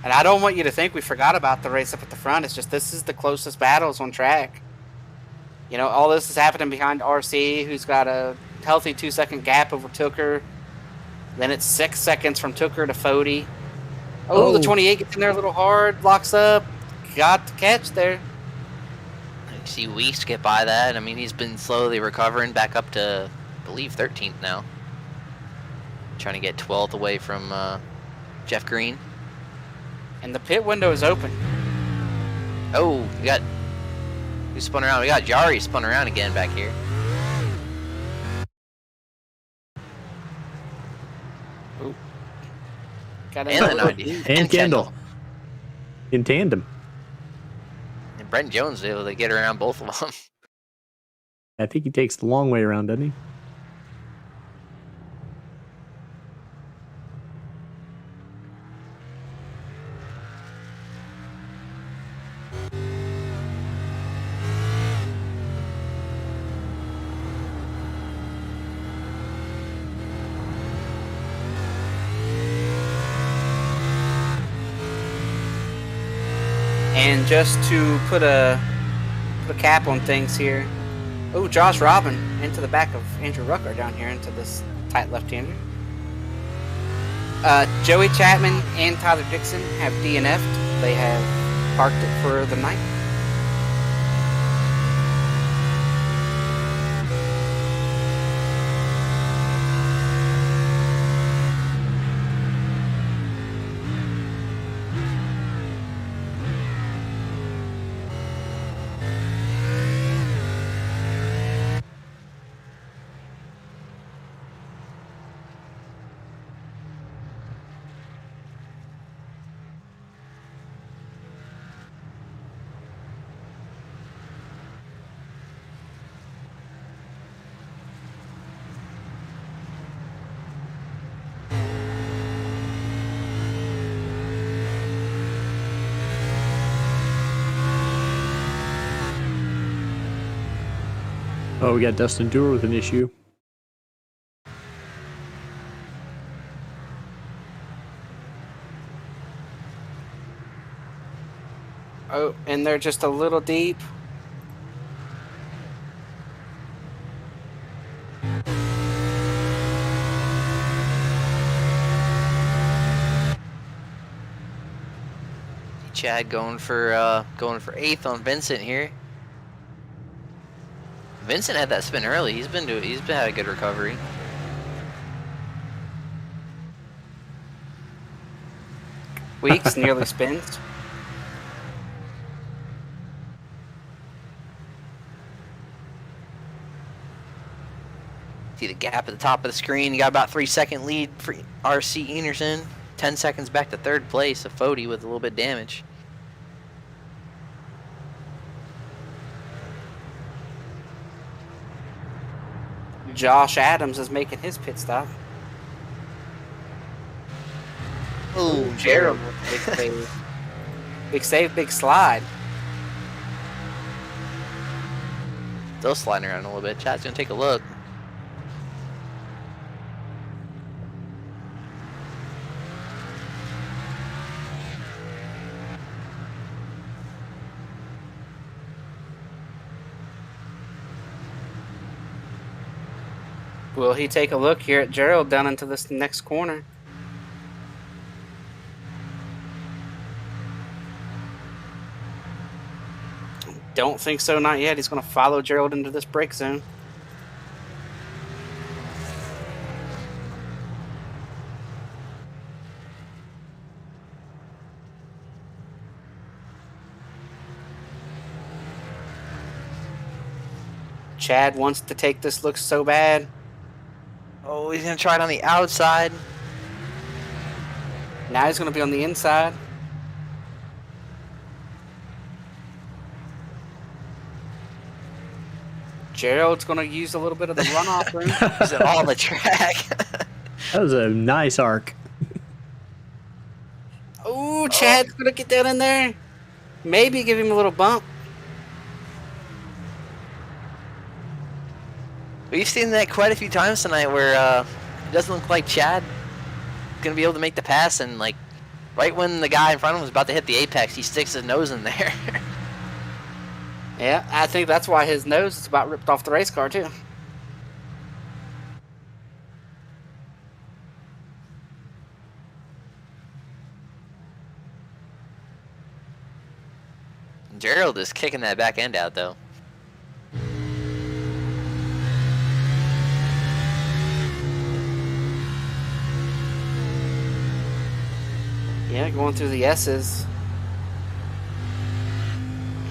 And I don't want you to think we forgot about the race up at the front. It's just this is the closest battles on track. You know, all this is happening behind RC, who's got a healthy 2-second gap over Tooker. Then it's 6 seconds from Tooker to Fody. Oh, the 28 gets in there a little hard, locks up. Got the catch there. You see Weiss get by that. I mean, he's been slowly recovering back up to, I believe, 13th now. Trying to get 12th away from Jeff Green. And the pit window is open. Oh, we got... Who spun around? We got Jari spun around again back here. Ooh. And the 90. And Kendall. In tandem. And Brent Jones was able to get around both of them. I think he takes the long way around, doesn't he? And just to put a cap on things here. Oh, Josh Robin into the back of Andrew Rucker down here into this tight left-hander. Joey Chapman and Tyler Dixon have DNF'd. They have parked it for the night. Oh, we got Dustin Dewar with an issue. Oh, and they're just a little deep. Chad going for 8th on Vincent here. Vincent had that spin early. He's had a good recovery. Weeks nearly spins. See the gap at the top of the screen. You got about 3-second lead for RC Enerson. 10 seconds back to third place of Fody with a little bit of damage. Josh Adams is making his pit stop. Oh, Gerald. Big save. Big save, big slide. Still sliding around a little bit. Chad's going to take a look. Will he take a look here at Gerald down into this next corner? Don't think so, not yet. He's going to follow Gerald into this break zone. Chad wants to take this look so bad. Oh, he's going to try it on the outside. Now he's going to be on the inside. Gerald's going to use a little bit of the runoff room. He's on the track. That was a nice arc. Oh, Chad's going to get down in there. Maybe give him a little bump. We've seen that quite a few times tonight where it doesn't look like Chad going to be able to make the pass, and like right when the guy in front of him was about to hit the apex, he sticks his nose in there. Yeah, I think that's why his nose is about ripped off the race car, too. Gerald is kicking that back end out, though. Yeah, going through the S's.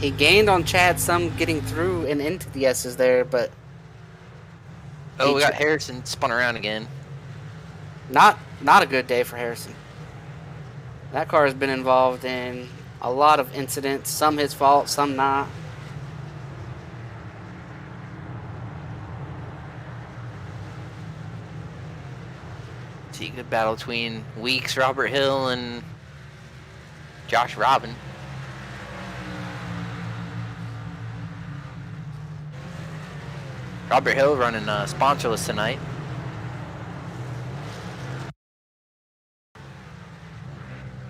He gained on Chad some getting through and into the S's there, but... Oh, we got Harrison spun around again. Not a good day for Harrison. That car has been involved in a lot of incidents, some his fault, some not. See a good battle between Weeks, Robert Hill, and Josh Robin. Robert Hill running sponsorless tonight.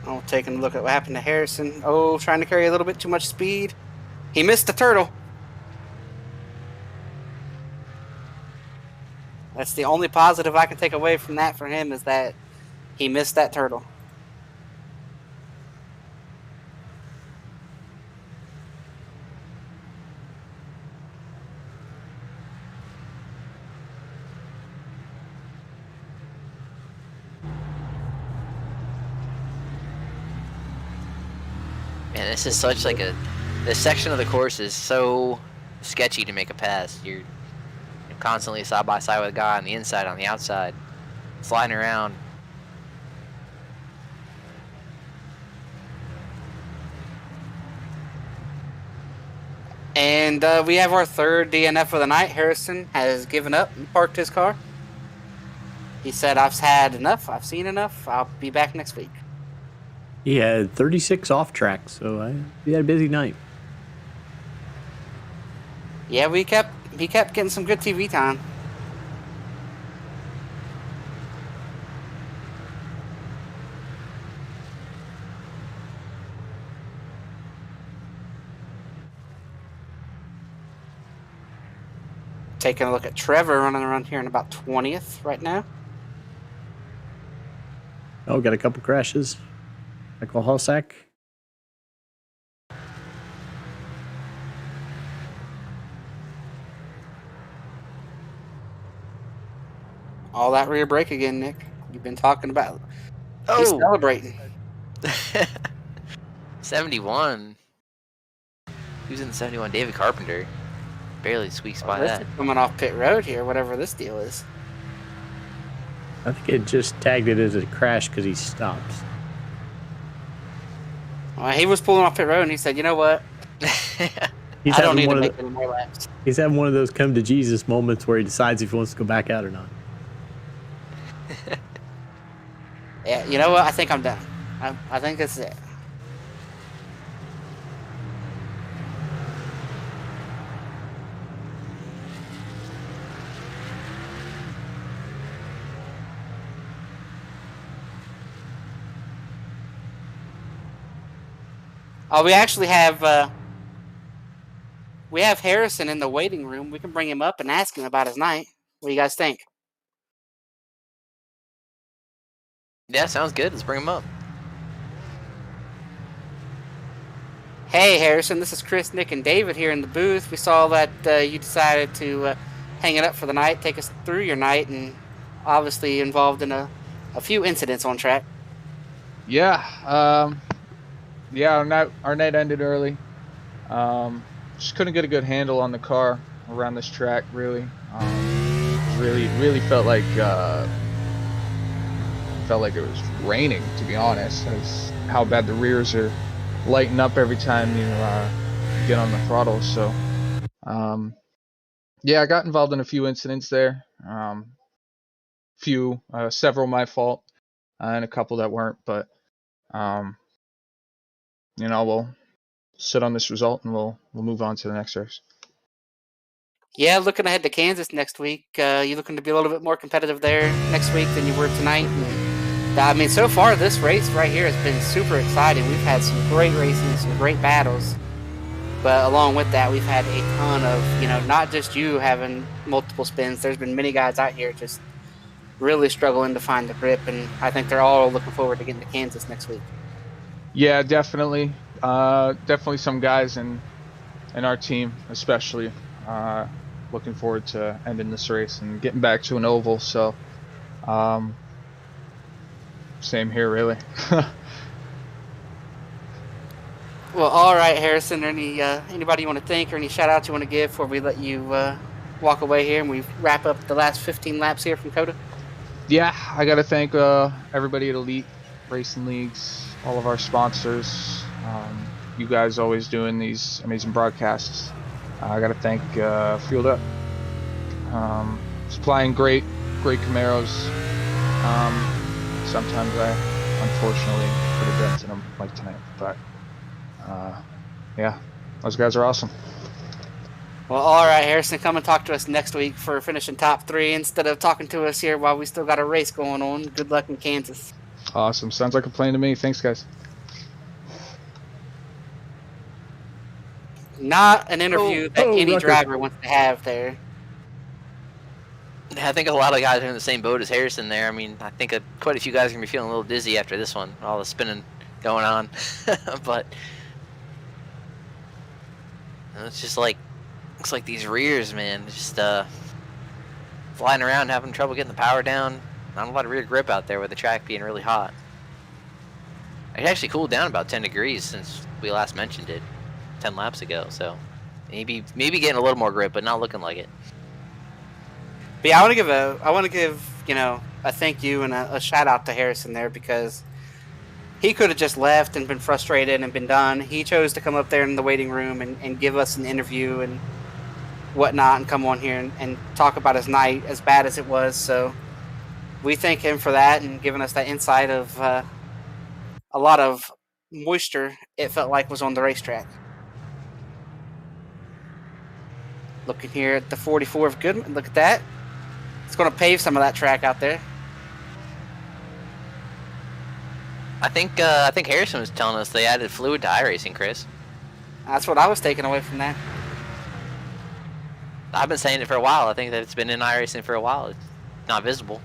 Oh, taking a look at what happened to Harrison. Oh, trying to carry a little bit too much speed. He missed the turtle. That's the only positive I can take away from that for him, is that he missed that turtle. Man, this is such like this section of the course is so sketchy to make a pass. You're constantly side by side with a guy on the inside, on the outside, sliding around. And we have our third DNF of the night. Harrison has given up and parked his car. He said, I've had enough. I've seen enough. I'll be back next week. He had 36 off track, so he had a busy night. Yeah, he kept getting some good TV time. Taking a look at Trevor running around here in about 20th right now. Oh, got a couple crashes. Michael Hossack. All that rear brake again, Nick. You've been talking about. Oh, He's celebrating. 71. Who's in the 71? David Carpenter. Barely squeaks by This that. is coming off pit road here, whatever this deal is. I think it just tagged it as a crash because he stops. Well, he was pulling off pit road, and he said, "You know what? He's I don't having need to one of make the, any more laps." he's having one of those come to Jesus moments where he decides if he wants to go back out or not. Yeah, you know what? I think I'm done. I think that's it. Oh, we actually have Harrison in the waiting room. We can bring him up and ask him about his night. What do you guys think? Yeah, sounds good. Let's bring him up. Hey, Harrison, this is Chris, Nick, and David here in the booth. We saw that you decided to hang it up for the night, take us through your night, and obviously involved in a few incidents on track. Yeah, our night ended early. Just couldn't get a good handle on the car around this track. Really, really felt like it was raining. To be honest, that's how bad the rears are lighting up every time you get on the throttle. So, yeah, I got involved in a few incidents there. Several my fault, and a couple that weren't. But we'll sit on this result and we'll move on to the next race. Yeah, looking ahead to Kansas next week. You looking to be a little bit more competitive there next week than you were tonight? And, I mean, so far this race right here has been super exciting. We've had some great racing, some great battles. But along with that, we've had a ton of, not just you having multiple spins. There's been many guys out here just really struggling to find the grip, and I think they're all looking forward to getting to Kansas next week. Yeah, definitely. Definitely some guys in our team, especially, looking forward to ending this race and getting back to an oval. So, same here, really. Well, all right, Harrison. Anybody you want to thank or any shout outs you want to give before we let you walk away here and we wrap up the last 15 laps here from COTA? Yeah, I got to thank everybody at Elite Racing Leagues, all of our sponsors. You guys always doing these amazing broadcasts. I got to thank Fueled Up, supplying great Camaros. Sometimes I unfortunately put a dent in them like tonight, but yeah, those guys are awesome. Well, all right, Harrison, come and talk to us next week for finishing top 3 instead of talking to us here while we still got a race going on. Good luck in Kansas. Awesome. Sounds like a plan to me. Thanks, guys. Not an interview that any Rucker. driver wants to have there. I think a lot of guys are in the same boat as Harrison there. I mean, I think quite a few guys are going to be feeling a little dizzy after this one, all the spinning going on. But it's just looks like these rears, man, just flying around, having trouble getting the power down. Not a lot of rear grip out there with the track being really hot. It actually cooled down about 10 degrees since we last mentioned it 10 laps ago, so maybe getting a little more grip, but not looking like it. But yeah, I want to give a thank you and a shout out to Harrison there, because he could have just left and been frustrated and been done. He chose to come up there in the waiting room and give us an interview and whatnot, and come on here and talk about his night, as bad as it was. So we thank him for that and giving us that insight of a lot of moisture, it felt like, was on the racetrack. Looking here at the 44 of Goodman. Look at that. It's going to pave some of that track out there. I think Harrison was telling us they added fluid to iRacing, Chris. That's what I was taking away from that. I've been saying it for a while. I think that it's been in iRacing for a while. It's not visible.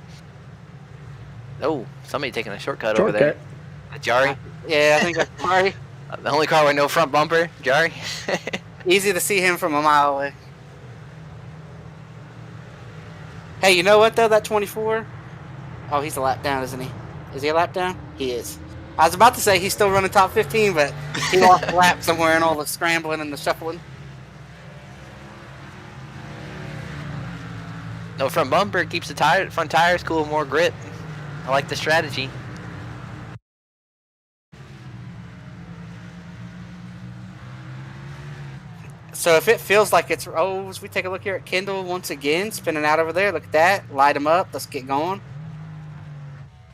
Oh, somebody taking a shortcut over there. Jari? Yeah, I think that's Jari. The only car with no front bumper, Jari. Easy to see him from a mile away. Hey, you know what, though? That 24? Oh, he's a lap down, isn't he? Is he a lap down? He is. I was about to say he's still running top 15, but he lost a lap somewhere in all the scrambling and the shuffling. No front bumper, keeps the front tires cool, more grip. I like the strategy. So if it feels like it's, as we take a look here at Kendall once again, spinning out over there. Look at that. Light him up. Let's get going.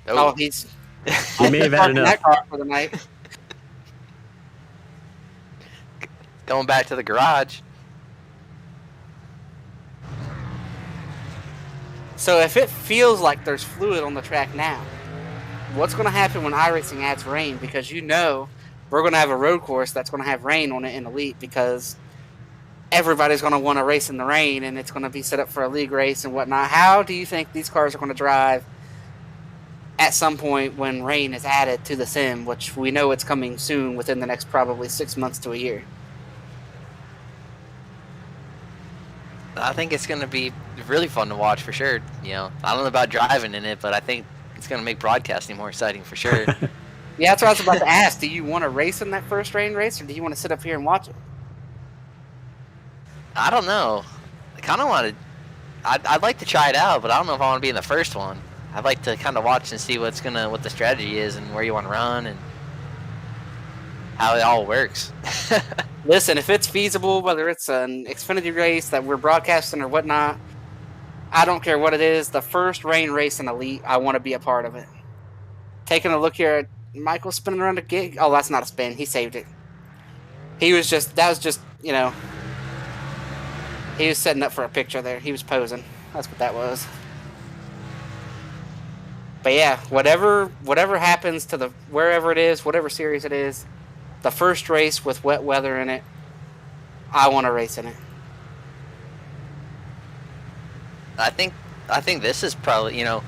Oh, he's He may have had parking enough. that car for the night. Going back to the garage. So if it feels like there's fluid on the track now, what's going to happen when iRacing adds rain? Because you know we're going to have a road course that's going to have rain on it in Elite, because everybody's going to want to race in the rain, and it's going to be set up for a league race and whatnot. How do you think these cars are going to drive at some point when rain is added to the sim, which we know it's coming soon within the next probably 6 months to a year? I think it's going to be really fun to watch for sure. You know, I don't know about driving in it, but I think it's going to make broadcasting more exciting for sure. Yeah, that's what I was about to ask. Do you want to race in that first rain race, or do you want to sit up here and watch it? I don't know. I kind of want to. I'd like to try it out, but I don't know if I want to be in the first one. I'd like to kind of watch and see what the strategy is and where you want to run and how it all works. Listen, if it's feasible, whether it's an Xfinity race that we're broadcasting or whatnot, I don't care what it is. The first rain race in Elite, I want to be a part of it. Taking a look here at Michael spinning around a gig. Oh, that's not a spin. He saved it. That was just, he was setting up for a picture there. He was posing. That's what that was. But yeah, whatever happens to wherever it is, whatever series it is, the first race with wet weather in it, I want to race in it. I think this is probably, all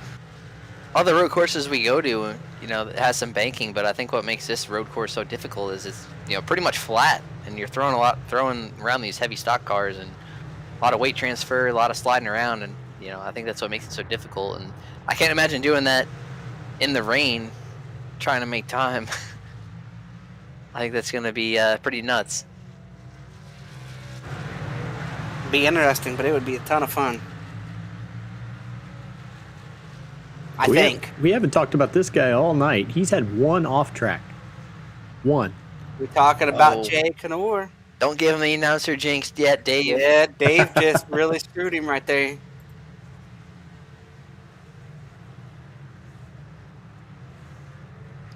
the road courses we go to, it has some banking, but I think what makes this road course so difficult is it's, pretty much flat, and you're throwing around these heavy stock cars and a lot of weight transfer, a lot of sliding around, and I think that's what makes it so difficult. And I can't imagine doing that in the rain, trying to make time. I think that's going to be pretty nuts. Be interesting, but it would be a ton of fun. I think. We haven't talked about this guy all night. He's had one off track. One. We're talking about Jay Canor. Don't give him the announcer jinx yet, Dave. Yeah, Dave just really screwed him right there.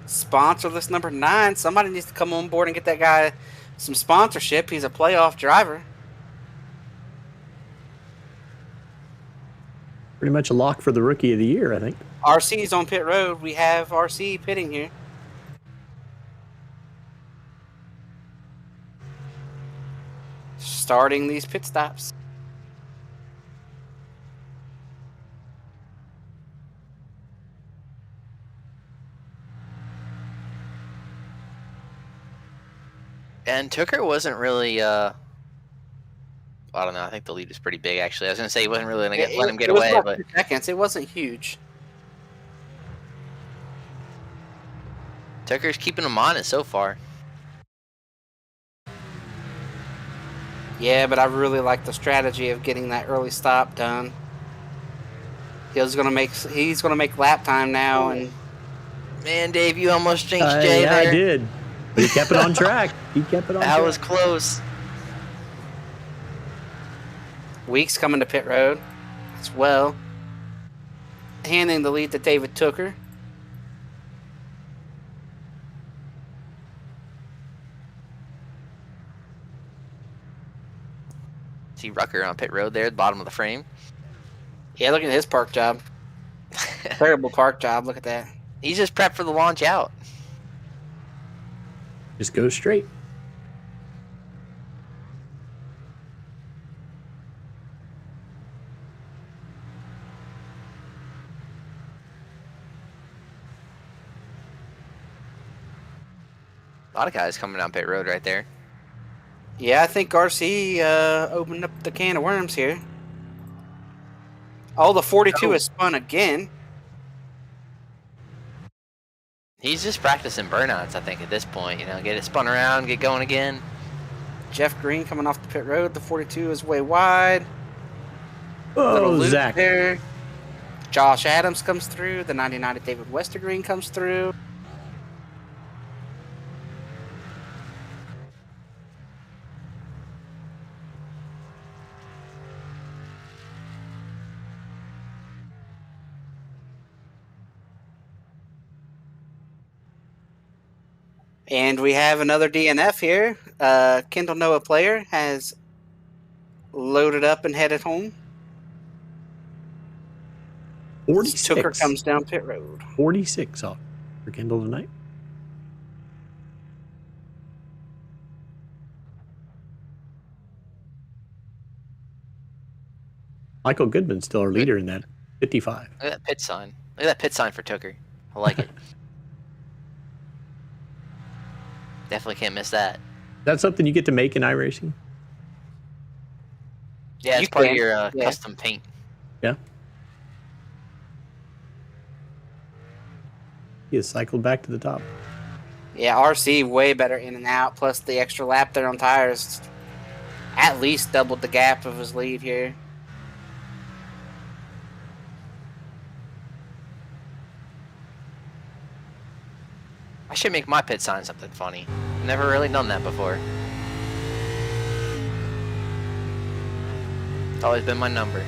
Sponsorless number 9. Somebody needs to come on board and get that guy some sponsorship. He's a playoff driver. Pretty much a lock for the rookie of the year, I think. RC's on pit road. We have RC pitting here. Starting these pit stops. And Tucker wasn't really, I don't know, I think the lead was pretty big, actually. I was going to say he wasn't really going to let him get away, but... Seconds. It wasn't huge. Tucker's keeping him on it so far. Yeah, but I really like the strategy of getting that early stop done. He's gonna make lap time now, and man, Dave, you almost jinxed Jay there. I did, but he kept it on track. That was close. Weeks coming to pit road as well, handing the lead to David Tucker. See Rucker on pit road there at the bottom of the frame. Yeah, look at his park job. Terrible park job. Look at that. He's just prepped for the launch out. Just go straight. A lot of guys coming down pit road right there. Yeah, I think RC opened up the can of worms here. Oh, the 42 is spun again. He's just practicing burnouts, I think, at this point. Get it spun around, get going again. Jeff Green coming off the pit road. The 42 is way wide. Oh, Zach. There. Josh Adams comes through. The 99 of David Westergreen comes through. And we have another DNF here. Kendall Noah player has loaded up and headed home. 46. Tooker comes down pit road. 46 off for Kendall tonight. Michael Goodman's still our leader in that 55. Look at that pit sign. Look at that pit sign for Tooker. I like it. Definitely can't miss that. That's something you get to make in iRacing? Yeah, it's part of your custom paint. Yeah. He has cycled back to the top. Yeah, RC way better in and out, plus the extra lap there on tires. At least doubled the gap of his lead here. I should make my pit sign something funny. Never really done that before. It's always been my number.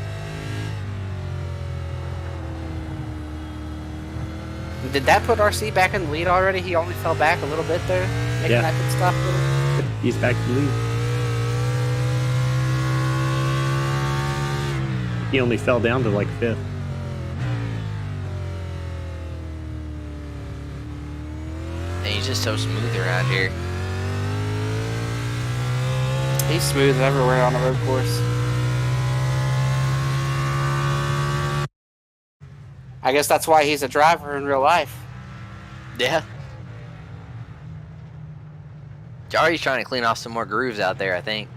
Did that put RC back in the lead already? He only fell back a little bit there, making that pit stop. He's back to the lead. He only fell down to like 5th. And he's just so smooth around here. He's smooth everywhere on the road course. I guess that's why he's a driver in real life. Yeah. Jari's trying to clean off some more grooves out there, I think.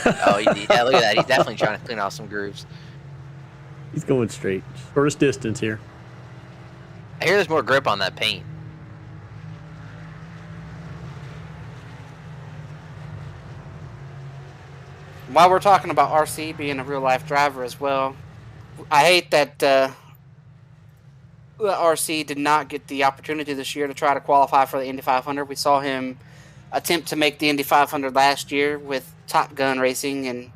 Oh, yeah, look at that. He's definitely trying to clean off some grooves. He's going straight. Shortest distance here. I hear there's more grip on that paint. While we're talking about RC being a real-life driver as well, I hate that RC did not get the opportunity this year to try to qualify for the Indy 500. We saw him attempt to make the Indy 500 last year with Top Gun Racing, and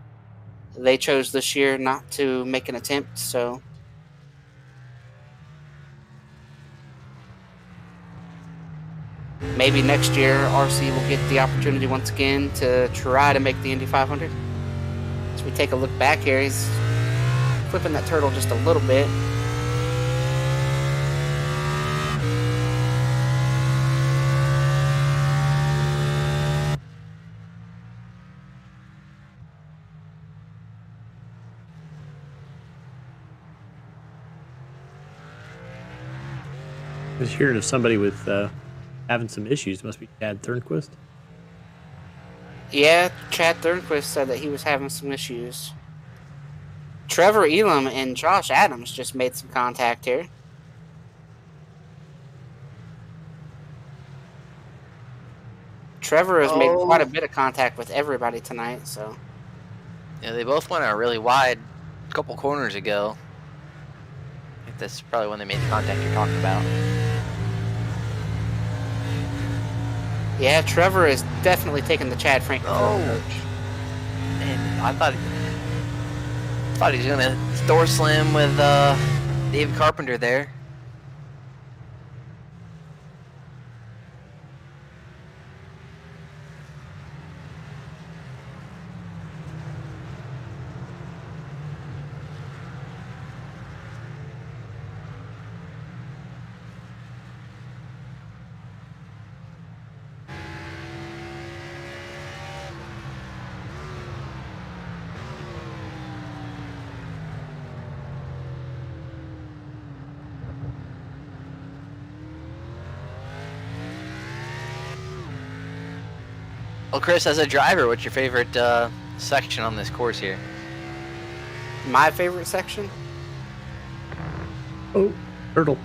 they chose this year not to make an attempt. So maybe next year RC will get the opportunity once again to try to make the Indy 500. As we take a look back here, he's flipping that turtle just a little bit. I was hearing of somebody with having some issues. Must be Chad Thornquist. Yeah, Chad Thornquist said that he was having some issues. Trevor Elam and Josh Adams just made some contact here. Trevor has made quite a bit of contact with everybody tonight, so. Yeah, they both went out really wide a couple corners ago. I think that's probably when they made the contact you're talking about. Yeah, Trevor is definitely taking the Chad Franklin approach. Man, I thought he was gonna door slam with David Carpenter there. Well, Chris, as a driver, what's your favorite section on this course here? My favorite section? Oh, turtle.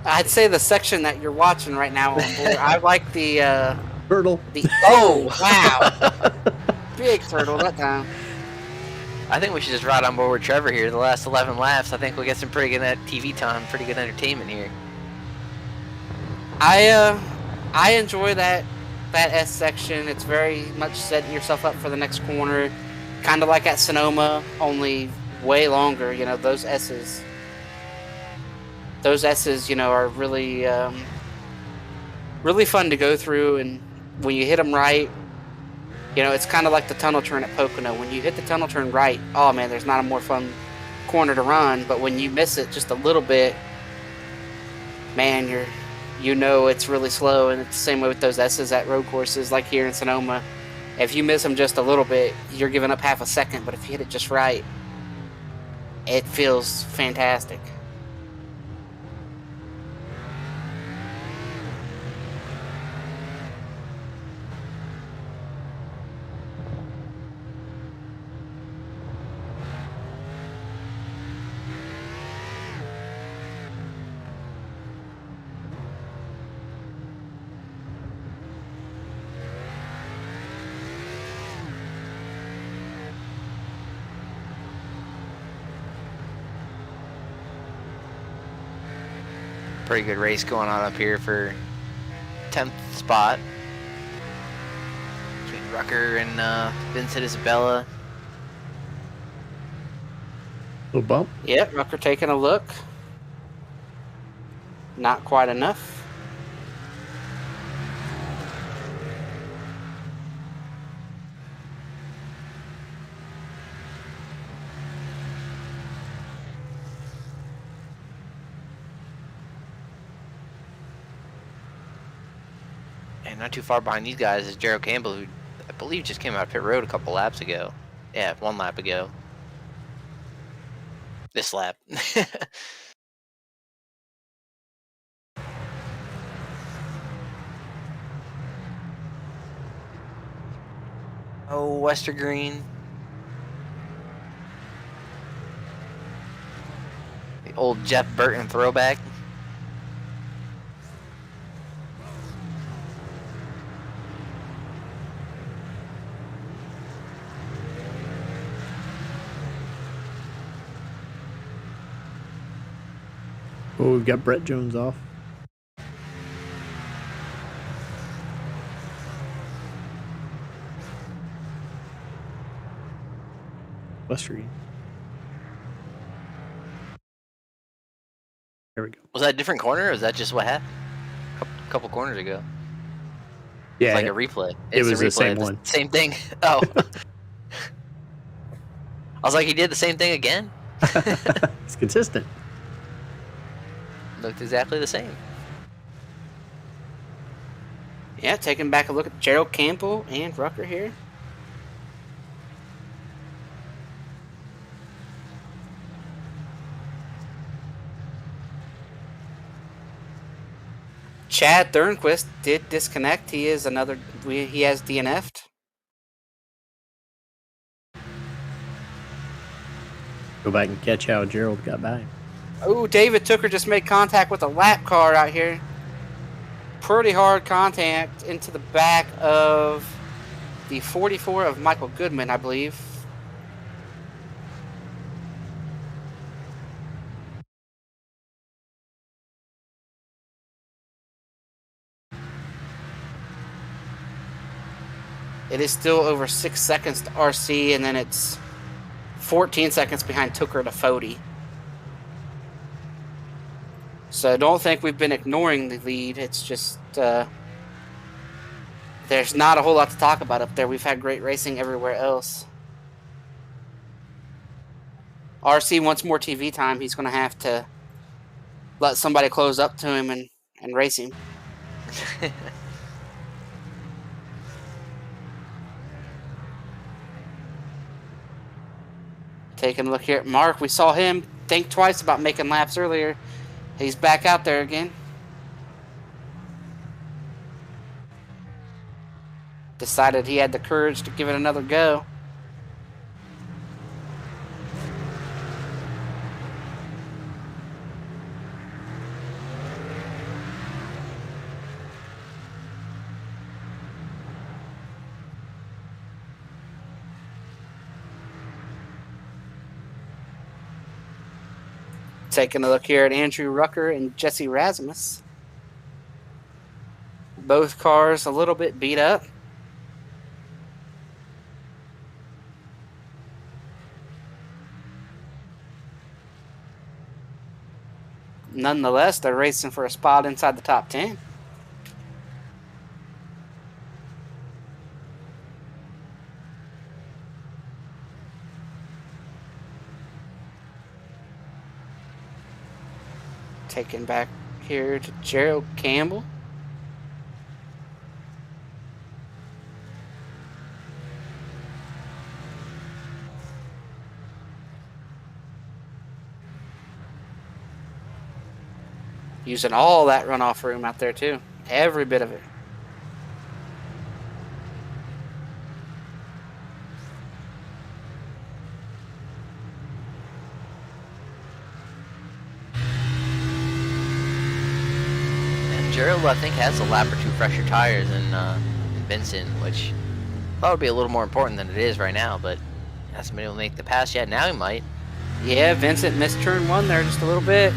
I'd say the section that you're watching right now. I like the turtle. Oh, wow. Big turtle that time. I think we should just ride on board with Trevor here. The last 11 laps, I think we'll get some pretty good TV time, pretty good entertainment here. I enjoy that S section. It's very much setting yourself up for the next corner, kind of like at Sonoma, only way longer. You know, those S's, you know, are really really fun to go through, and when you hit them right, you know, it's kind of like the tunnel turn at Pocono. When you hit the tunnel turn right, oh man, there's not a more fun corner to run. But when you miss it just a little bit, man, you know it's really slow. And it's the same way with those S's at road courses like here in Sonoma. If you miss them just a little bit, you're giving up half a second. But if you hit it just right, it feels fantastic. Pretty good race going on up here for 10th spot between Rucker and Vincent Isabella. Little bump. Yep, Rucker taking a look. Not quite enough. And not too far behind these guys is Gerald Campbell, who I believe just came out of pit road a couple laps ago. Yeah, 1 lap ago. This lap. Oh, Westergreen. The old Jeff Burton throwback. Oh, we've got Brett Jones off. Westergreen. There we go. Was that a different corner, or was that just what happened? A couple corners ago. Yeah, It's like a replay. it was a replay. the same one. Same thing. Oh. I was like, he did the same thing again? It's consistent. Looked exactly the same. Yeah, taking back a look at Gerald Campbell and Rucker here. Chad Thornquist did disconnect. He has DNF'd. Go back and catch how Gerald got by. Oh, David Tooker just made contact with a lap car out here. Pretty hard contact into the back of the 44 of Michael Goodman, I believe. It is still over 6 seconds to RC, and then it's 14 seconds behind Tooker to Fody. So don't think we've been ignoring the lead. It's just there's not a whole lot to talk about up there. We've had great racing everywhere else. RC wants more TV time. He's going to have to let somebody close up to him and race him. Taking a look here at Mark. We saw him think twice about making laps earlier. He's back out there again. Decided he had the courage to give it another go. Taking a look here at Andrew Rucker and Jesse Rasmus. Both cars a little bit beat up. Nonetheless, they're racing for a spot inside the top 10. Taking back here to Gerald Campbell. Using all that runoff room out there too. Every bit of it. And Gerald, I think, has a lap or two fresher tires than Vincent, which I thought would be a little more important than it is right now, but hasn't been able to make the pass yet. Now he might. Yeah, Vincent missed turn 1 there just a little bit.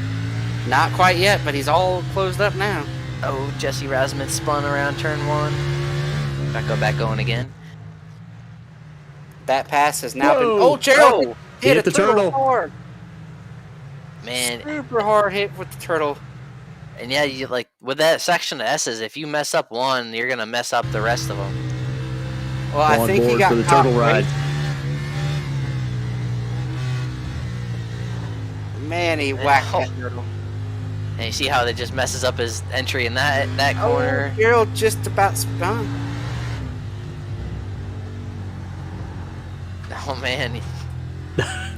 Not quite yet, but he's all closed up now. Oh, Jesse Rasmus spun around turn 1. Back going again. That pass has now been. Whoa! Oh, Gerald Oh, hit the a turtle turtle. hard. Man, Super hard hit with the turtle. and yeah, you like with that section of S's, if you mess up one, you're gonna mess up the rest of them. Well, I On think he board got for the caught turtle ride. Man, he whacked Oh. that turtle. And you see how that just messes up his entry in that corner. Oh, Gerald just about spun. Oh man,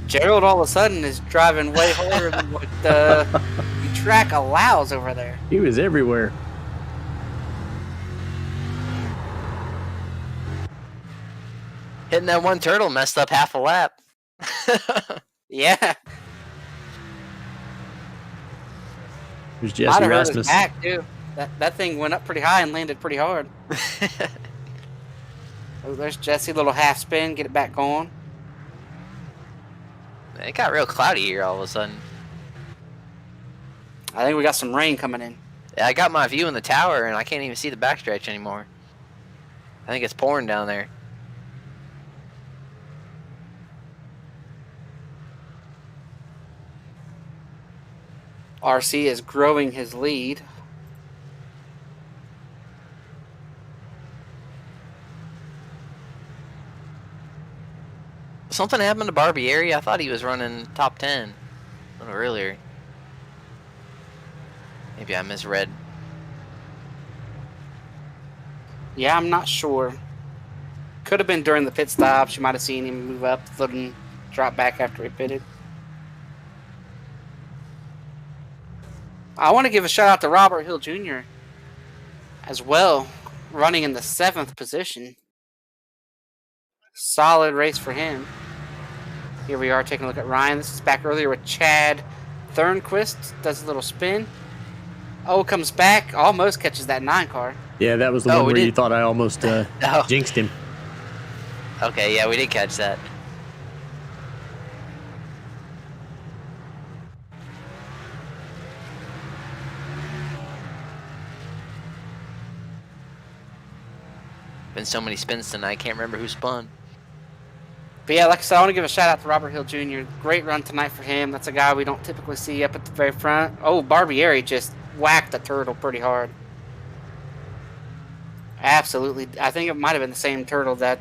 Gerald all of a sudden is driving way harder than what the track allows over there. He was everywhere. hitting that one turtle messed up half a lap. Yeah. There's Might Jesse have hurt his Rasmus. back too. That thing went up pretty high and landed pretty hard. Oh, there's Jesse, little half spin, get it back going. It got real cloudy here all of a sudden. I think we got some rain coming in. Yeah, I got my view in the tower and I can't even see the backstretch anymore. I think it's pouring down there. RC is growing his lead. Something happened to Barbieri. I thought he was running top 10 a little earlier. Maybe I misread. Yeah, I'm not sure. Could have been during the pit stops. You might have seen him move up, then drop back after he pitted. I want to give a shout out to Robert Hill Jr. as well, running in the 7th position. Solid race for him. Here we are taking a look at Ryan. This is back earlier with Chad Thornquist. Does a little spin. Oh, comes back. Almost catches that 9 car. Yeah, that was the Oh, one we where you did- thought I almost Oh, jinxed him. okay, yeah, we did catch that. Been so many spins tonight, I can't remember who spun. But yeah, like I said, I want to give a shout out to Robert Hill Jr. Great run tonight for him. That's a guy we don't typically see up at the very front. Oh, Barbieri just whacked the turtle pretty hard. Absolutely. I think it might have been the same turtle that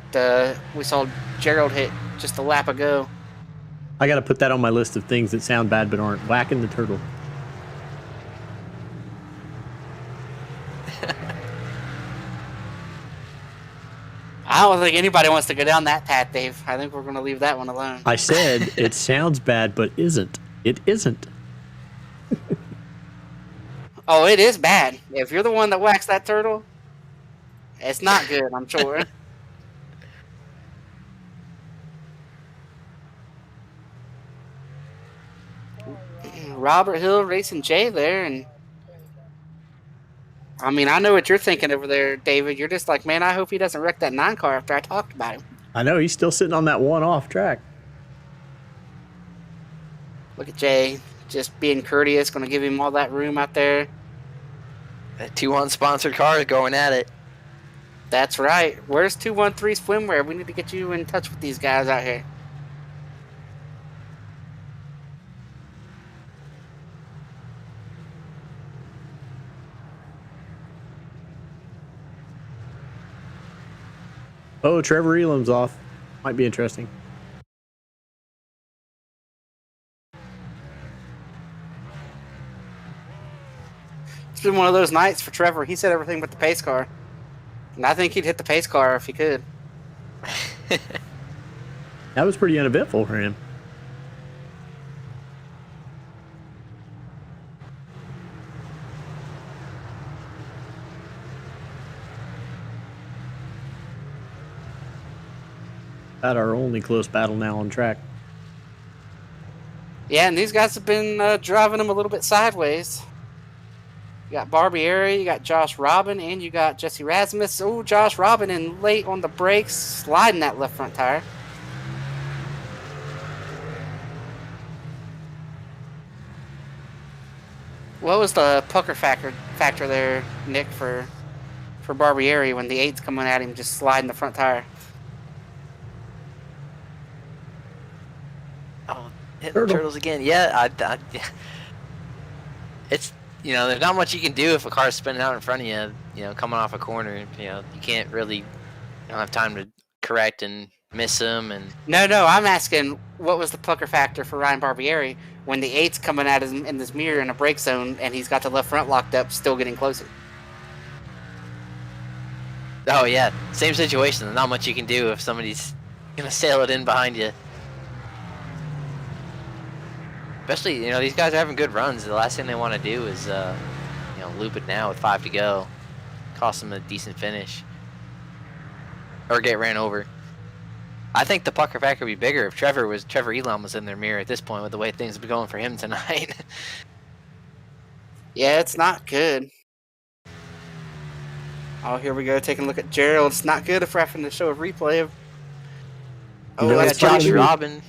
we saw Gerald hit just a lap ago. I got to put that on my list of things that sound bad but aren't. Whacking the turtle. I don't think anybody wants to go down that path, Dave. I think we're going to leave that one alone. I said it sounds bad but isn't. It isn't. Oh, it is bad. If you're the one that whacks that turtle, it's not good, I'm sure. Robert Hill racing Jay there, and I mean, I know what you're thinking over there, David. You're just like, man, I hope he doesn't wreck that 9 car after I talked about him. I know he's still sitting on that one off track. Look at Jay just being courteous, going to give him all that room out there. That 2-1 sponsored car is going at it. That's right. Where's 213 Swimwear? We need to get you in touch with these guys out here. Oh, Trevor Elam's off. Might be interesting. It's been one of those nights for Trevor. He said everything but the pace car. And I think he'd hit the pace car if he could. That was pretty uneventful for him. About our only close battle now on track. Yeah, and these guys have been driving him a little bit sideways. You got Barbieri, you got Josh Robin, and you got Jesse Rasmus. Oh, Josh Robin in late on the brakes, sliding that left front tire. What was the pucker factor there, Nick, for Barbieri when the 8's coming at him, just sliding the front tire? Oh, hitting the turtles again. Yeah, it's, you know, there's not much you can do if a car's spinning out in front of you, you know, coming off a corner. You know, you can't really, you don't have time to correct and miss them. And No, I'm asking what was the pucker factor for Ryan Barbieri when the 8's coming at him in this mirror in a brake zone and he's got the left front locked up, still getting closer? oh yeah, same situation. There's not much you can do if somebody's gonna sail it in behind you. Especially, you know, these guys are having good runs. The last thing they want to do is, you know, loop it now with 5 to go. Cost them a decent finish. Or get ran over. I think the pucker factor would be bigger if Trevor Elam was in their mirror at this point with the way things have been going for him tonight. Yeah, it's not good. Oh, here we go, taking a look at Gerald. It's not good if we're having to show a replay of... You know, we it's got funny.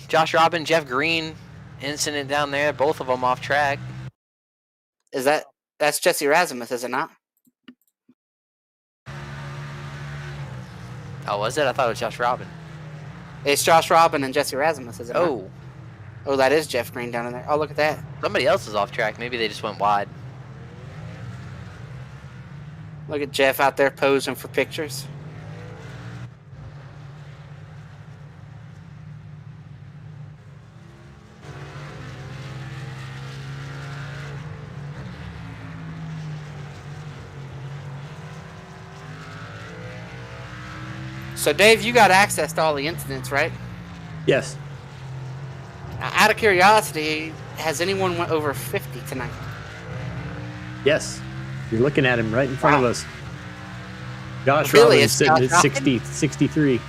Josh Robin, Jeff Green incident down there, both of them off track. That's Jesse Rasmus, is it not? Oh, was it? I thought it was Josh Robin. It's Josh Robin and Jesse Rasmus, is it not? Oh, Oh, that is Jeff Green down in there. Oh, look at that. somebody else is off track. Maybe they just went wide. Look at Jeff out there posing for pictures. So, Dave, you got access to all the incidents, right? Yes. Out of curiosity, has anyone went over 50 tonight? Yes. You're looking at him right in front of us. Josh Really, Robin's it's sitting Josh at Robin? 63.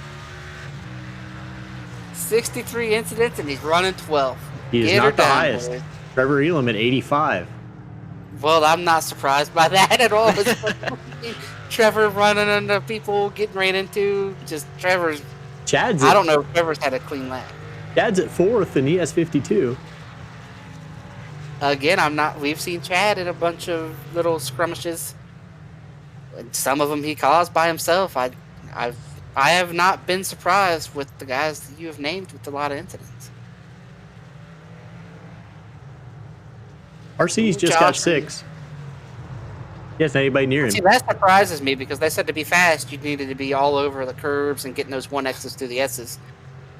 63 incidents, and he's running 12. He is Get her not the done, highest. boys. Trevor Elam at 85. Well, I'm not surprised by that at all. Trevor running into people, getting ran into. Just Trevor's. Chad's I at, don't know if Trevor's had a clean lap. Chad's at 4th, and he has 52. Again, I'm not. We've seen Chad in a bunch of little skirmishes. And some of them he caused by himself. I have not been surprised with the guys that you have named with a lot of incidents. RC's just Josh got 6. He hasn't anybody near him. See, that surprises me because they said to be fast, you needed to be all over the curbs and getting those 1Xs through the S's.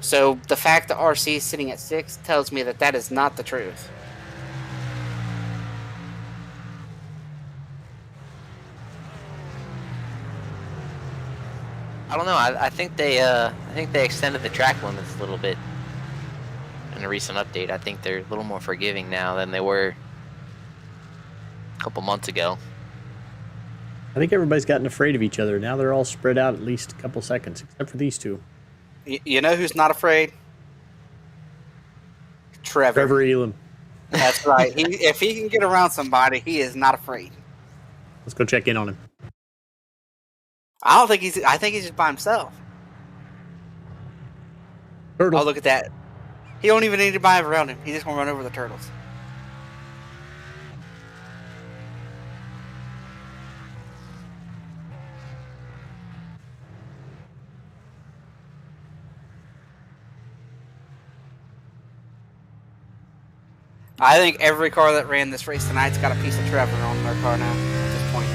So the fact that RC is sitting at 6 tells me that that is not the truth. I don't know. I think they extended the track limits a little bit in a recent update. I think they're a little more forgiving now than they were a couple months ago. I think everybody's gotten afraid of each other. Now they're all spread out at least a couple seconds, except for these two. You know who's not afraid? Trevor. Trevor Elam. That's right. If he can get around somebody, he is not afraid. Let's go check in on him. I think he's just by himself. Turtle. Oh, look at that. He don't even need to buy around him. He just want to run over the turtles. I think every car that ran this race tonight's got a piece of Trevor on their car now at this point.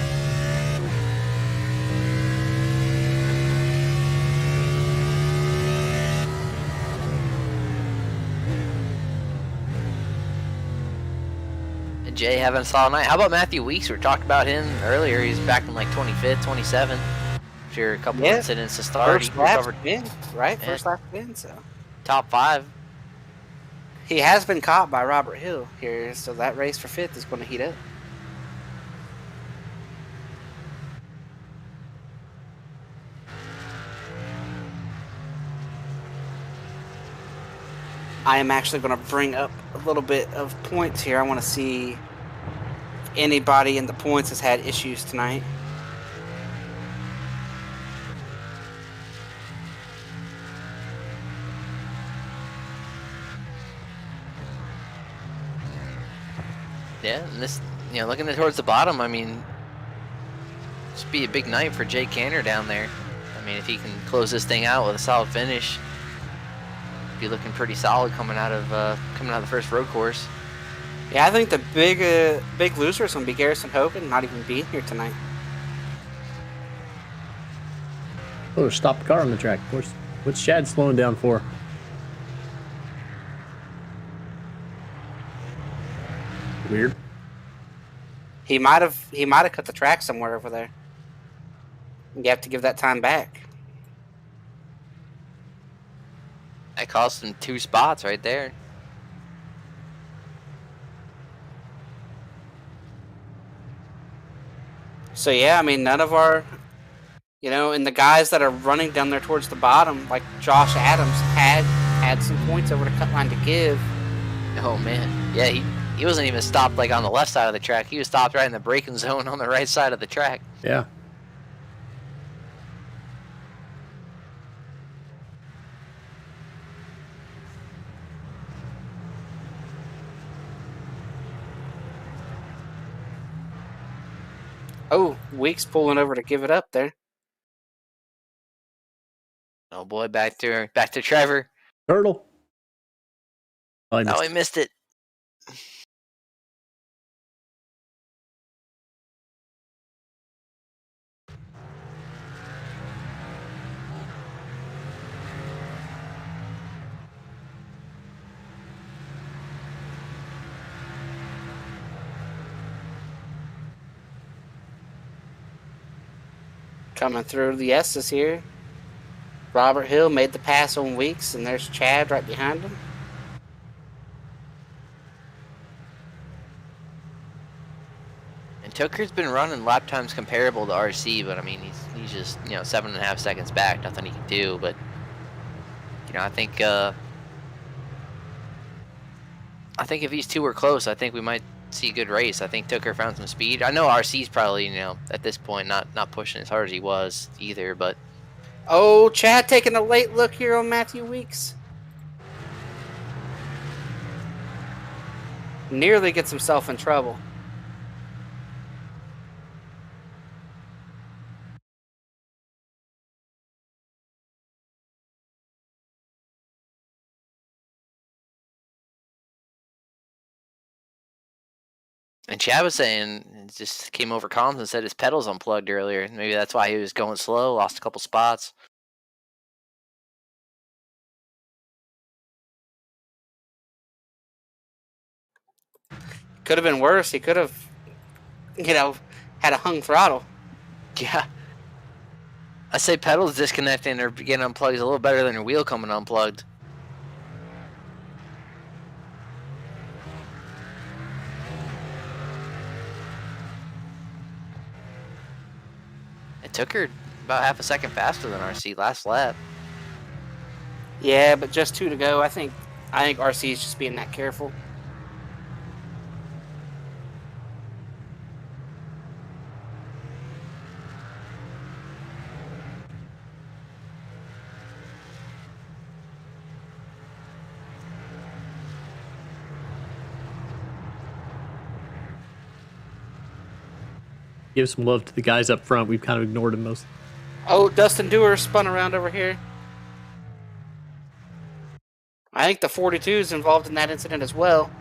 And Jay having a solid night. How about Matthew Weeks? We talked about him earlier. He's back in like 25th, 27th. After a couple incidents to start. First lap win, right? Yeah. First lap win, so. Top 5. He has been caught by Robert Hill here, so that race for 5th is going to heat up. I am actually going to bring up a little bit of points here. I want to see if anybody in the points has had issues tonight. Yeah, and this, looking towards the bottom, I mean, this would be a big night for Jay Canner down there. I mean, if he can close this thing out with a solid finish, be looking pretty solid coming out of the first road course. Yeah, I think the big loser is going to be Garrison Hogan, not even being here tonight. Oh, stop the car on the track. Of course. What's Chad slowing down for? Weird. He might have cut the track somewhere over there. You have to give that time back. That cost him 2 spots right there. So yeah, I mean, none of our, and the guys that are running down there towards the bottom, like Josh Adams, had some points over the cut line to give. Oh man, yeah, he wasn't even stopped like on the left side of the track. He was stopped right in the braking zone on the right side of the track. Yeah. Oh, Weeks pulling over to give it up there. Oh boy, back to Trevor. Turtle. Oh, he missed it. Coming through the S's here. Robert Hill made the pass on Weeks, and there's Chad right behind him. And Tucker's been running lap times comparable to RC, but I mean he's just 7.5 seconds back. Nothing he can do. But I think if these two were close, I think we might see a good race. I think Tucker found some speed. I know RC's probably at this point not pushing as hard as he was either, but. Oh, Chad taking a late look here on Matthew Weeks. Nearly gets himself in trouble. And Chad was saying, just came over comms and said his pedals unplugged earlier. Maybe that's why he was going slow, lost a couple spots. Could have been worse. He could have, had a hung throttle. Yeah. I say pedals disconnecting or getting unplugged is a little better than your wheel coming unplugged. It took her about half a second faster than RC last lap. Yeah, but just 2 to go. I think RC is just being that careful. Give some love to the guys up front. We've kind of ignored them most. Oh, Dustin Dewar spun around over here. I think the 42 is involved in that incident as well.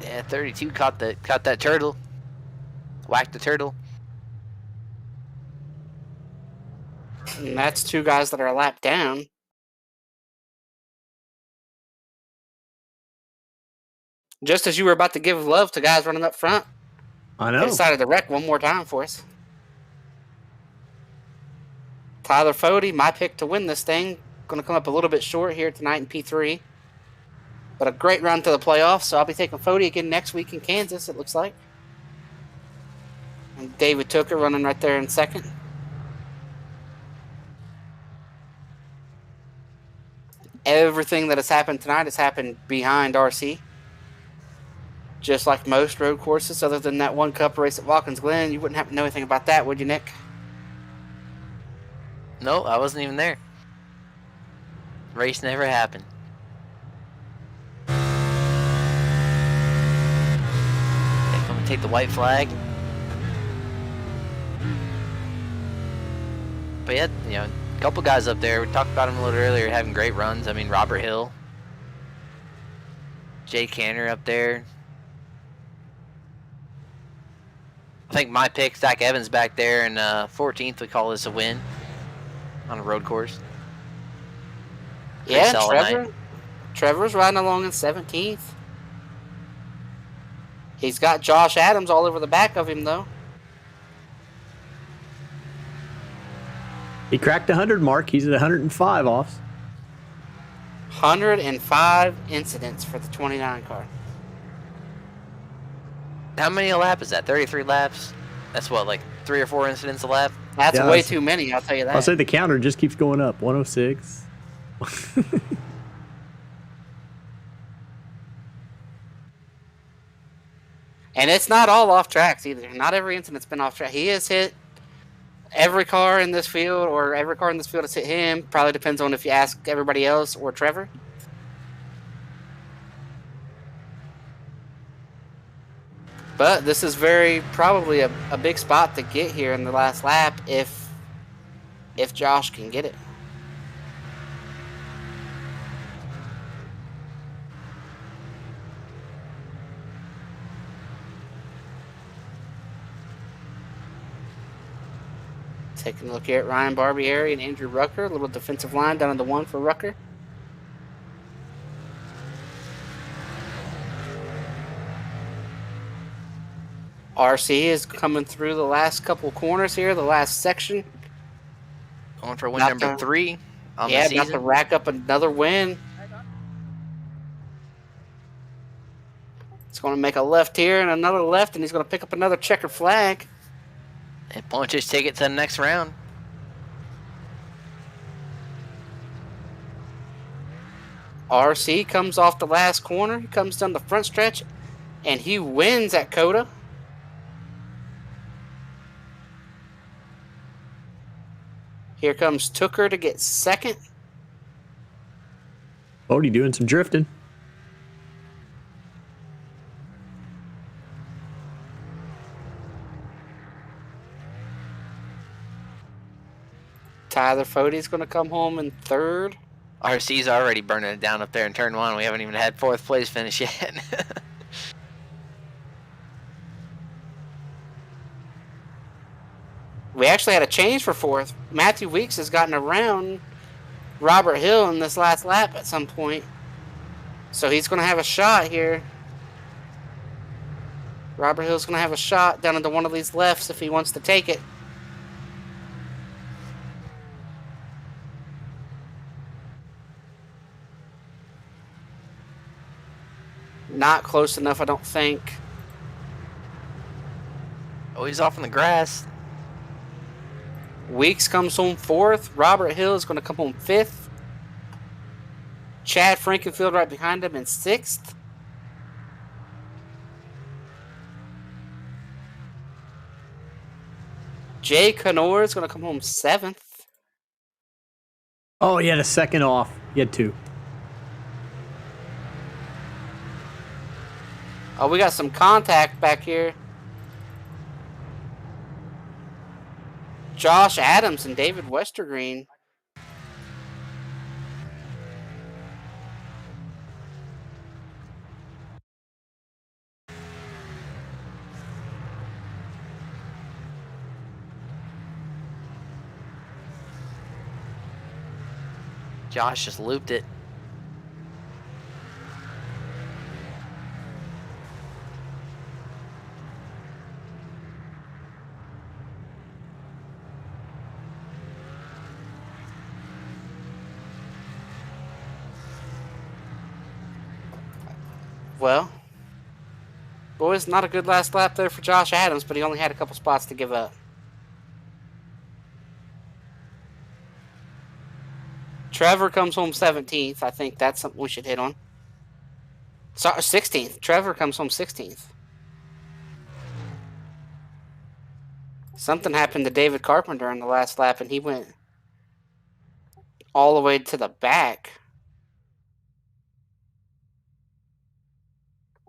Yeah, 32 caught that turtle. Whacked the turtle. And that's two guys that are a lap down. Just as you were about to give love to guys running up front, I they know. decided to wreck one more time for us. Tyler Fody, my pick to win this thing, going to come up a little bit short here tonight in P3. But a great run to the playoffs, so I'll be taking Fody again next week in Kansas, it looks like. And David Tooker running right there in second. Everything that has happened tonight has happened behind RC. Just like most road courses, other than that one cup race at Watkins Glen, you wouldn't have to know anything about that, would you, Nick? No, I wasn't even there. Race never happened. Okay, come and take the white flag. But yeah, you know, a couple guys up there. We talked about them a little earlier, having great runs. I mean, Robert Hill, Jay Canner up there. I think my pick, Zach Evans, back there in 14th. We call this a win on a road course. Yeah, solid night. Trevor's riding along in 17th. He's got Josh Adams all over the back of him, though. He cracked the 100 mark. He's at 105 offs. 105 incidents for the 29 car. How many a lap is that? 33 laps? That's what, like 3 or 4 incidents a lap? That's Yeah, way too many, I'll tell you that. I'll say the counter just keeps going up. 106. And it's not all off tracks either. Not every incident's been off track. He has hit every car in this field, or every car in this field has hit him. Probably depends on if you ask everybody else or Trevor. But this is probably a big spot to get here in the last lap if Josh can get it. Taking a look here at Ryan Barbieri and Andrew Rucker. A little defensive line down in the 1 for Rucker. RC is coming through the last couple corners here, the last section. Going for win number 3 on the season. About to rack up another win. He's going to make a left here and another left, and he's going to pick up another checker flag. And punch his ticket to the next round. RC comes off the last corner. He comes down the front stretch, and he wins at COTA. Here comes Tooker to get second. Bodie doing some drifting. Tyler Fody's going to come home in third. RC's already burning it down up there in turn 1. We haven't even had 4th place finish yet. We actually had a change for 4th. Matthew Weeks has gotten around Robert Hill in this last lap at some point. So he's going to have a shot here. Robert Hill's going to have a shot down into one of these lefts if he wants to take it. Not close enough, I don't think. Oh, he's off in the grass. Weeks comes home 4th. Robert Hill is going to come home 5th. Chad Frankenfield right behind him in 6th. Jay Canor is going to come home 7th. Oh, he had a second off. He had 2. Oh, we got some contact back here. Josh Adams and David Westergreen. Josh just looped it. Well, boys, not a good last lap there for Josh Adams, but he only had a couple spots to give up. Trevor comes home 17th. I think that's something we should hit on. Sorry, 16th. Trevor comes home 16th. Something happened to David Carpenter in the last lap, and he went all the way to the back.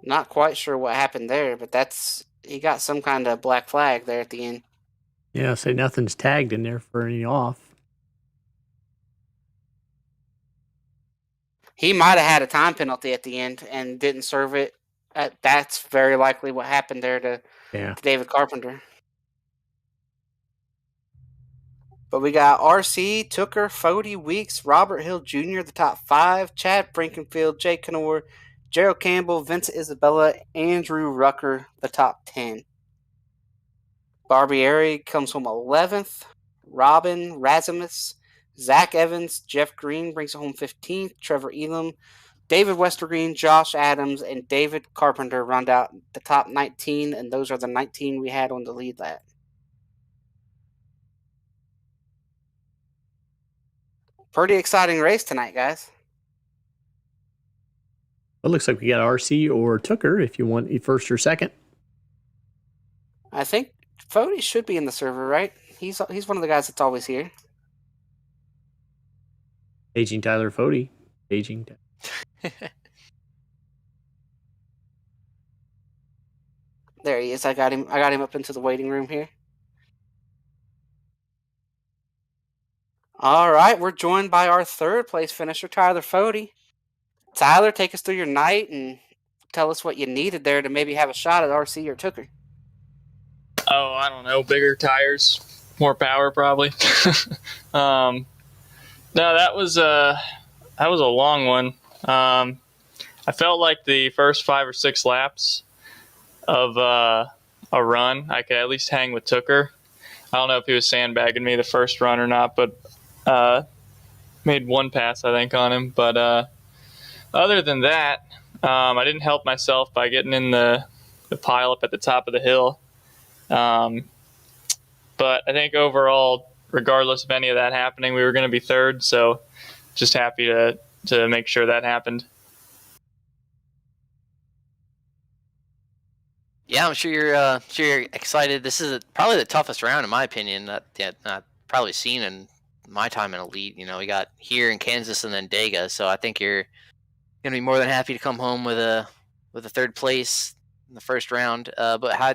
Not quite sure what happened there, but he got some kind of black flag there at the end. Yeah, say nothing's tagged in there for any off. He might have had a time penalty at the end and didn't serve it. That's very likely what happened there to David Carpenter. But we got RC, Tooker, Fody, Weeks, Robert Hill Jr., the top 5, Chad Frankenfield, Jay Knorr, Gerald Campbell, Vincent Isabella, Andrew Rucker, the top 10. Barbieri comes home 11th. Robin Razimus, Zach Evans, Jeff Green brings it home 15th. Trevor Elam, David Westergreen, Josh Adams, and David Carpenter round out the top 19, and those are the 19 we had on the lead lap. Pretty exciting race tonight, guys. It looks like we got RC or Tooker if you want first or second. I think Fody should be in the server, right? He's one of the guys that's always here. Aging Tyler Fody. Aging. There he is. I got him up into the waiting room here. All right, we're joined by our third place finisher, Tyler Fody. Tyler, take us through your night and tell us what you needed there to maybe have a shot at RC or Tooker. Oh, I don't know. Bigger tires, more power, probably. No, that was a long one. I felt like the first 5 or 6 laps of a run, I could at least hang with Tooker. I don't know if he was sandbagging me the first run or not, but made one pass, I think, on him. But other than that, I didn't help myself by getting in the pile up at the top of the hill. But I think overall, regardless of any of that happening, we were going to be third. So just happy to make sure that happened. Yeah, I'm sure you're excited. This is probably the toughest round, in my opinion, that I've probably seen in my time in Elite. You know, we got here in Kansas and then Dega, so I think you're gonna be more than happy to come home with a third place in the first round. But how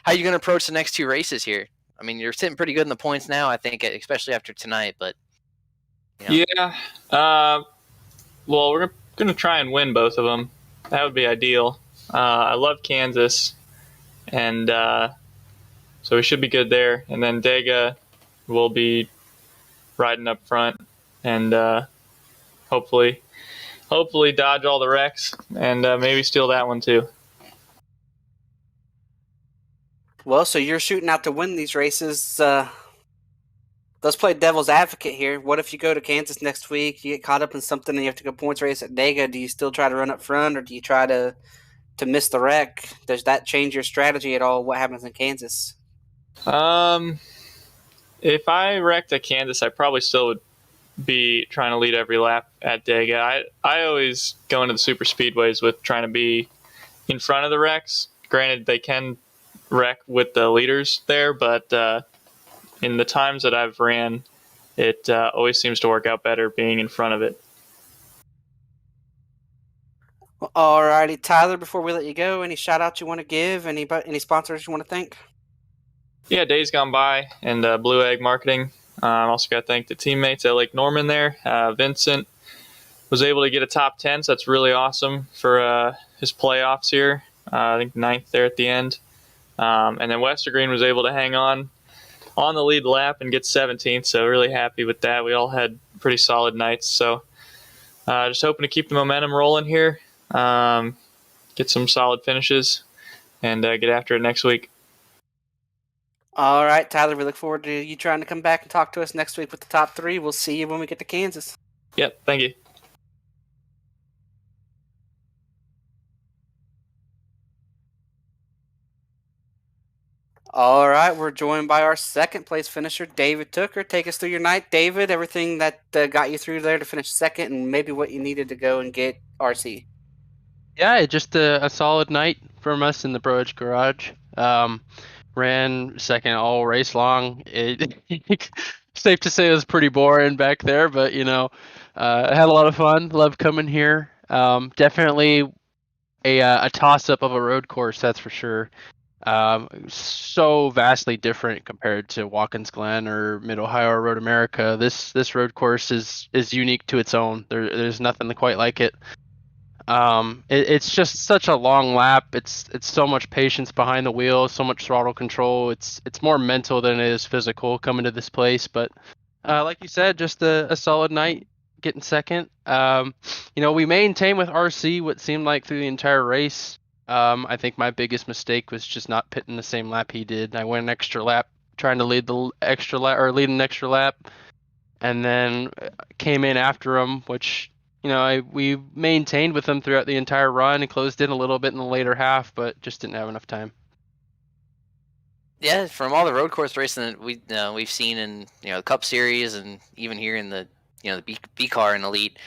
are you gonna approach the next 2 races here? I mean, you're sitting pretty good in the points now, I think, especially after tonight. But yeah, well, we're gonna try and win both of them. That would be ideal. I love Kansas, and so we should be good there. And then Dega will be riding up front, and hopefully dodge all the wrecks and maybe steal that one too. Well, so you're shooting out to win these races. Let's play devil's advocate here. What if you go to Kansas next week, you get caught up in something, and you have to go points race at Dega? Do you still try to run up front, or do you try to miss the wreck? Does that change your strategy at all? What happens in Kansas? If I wrecked at Kansas, I probably still would be trying to lead every lap at Dega. I always go into the super speedways with trying to be in front of the wrecks. Granted, they can wreck with the leaders there, but in the times that I've ran, it always seems to work out better being in front of it. Alrighty, Tyler, before we let you go, any shout outs you want to give? Any sponsors you want to thank? Yeah, Days Gone By and Blue Egg Marketing. I'm also got to thank the teammates at Lake Norman there. Vincent was able to get a top 10, so that's really awesome for his playoffs here. I think 9th there at the end. And then Westergreen was able to hang on the lead lap and get 17th, so really happy with that. We all had pretty solid nights. So just hoping to keep the momentum rolling here, get some solid finishes, and get after it next week. All right, Tyler, we look forward to you trying to come back and talk to us next week with the top 3. We'll see you when we get to Kansas. Yep, thank you. All right, we're joined by our second place finisher, David Tooker. Take us through your night, David. Everything that got you through there to finish second, and maybe what you needed to go and get RC. Yeah, just a solid night from us in the Pro Edge garage. Ran second all race long. It safe to say it was pretty boring back there, but I had a lot of fun. Love coming here. Definitely a toss up of a road course, that's for sure. So vastly different compared to Watkins Glen or Mid Ohio or Road America. This road course is unique to its own. There's nothing quite like it. It's just such a long lap. It's so much patience behind the wheel, so much throttle control. It's more mental than it is physical coming to this place. But like you said, just a solid night, getting second. We maintained with RC what seemed like through the entire race. I think my biggest mistake was just not pitting the same lap he did. I went an extra lap trying to lead an extra lap, and then came in after him, which we maintained with him throughout the entire run and closed in a little bit in the later half, but just didn't have enough time. Yeah, from all the road course racing that we've seen in the Cup Series and even here in the the B car and Elite,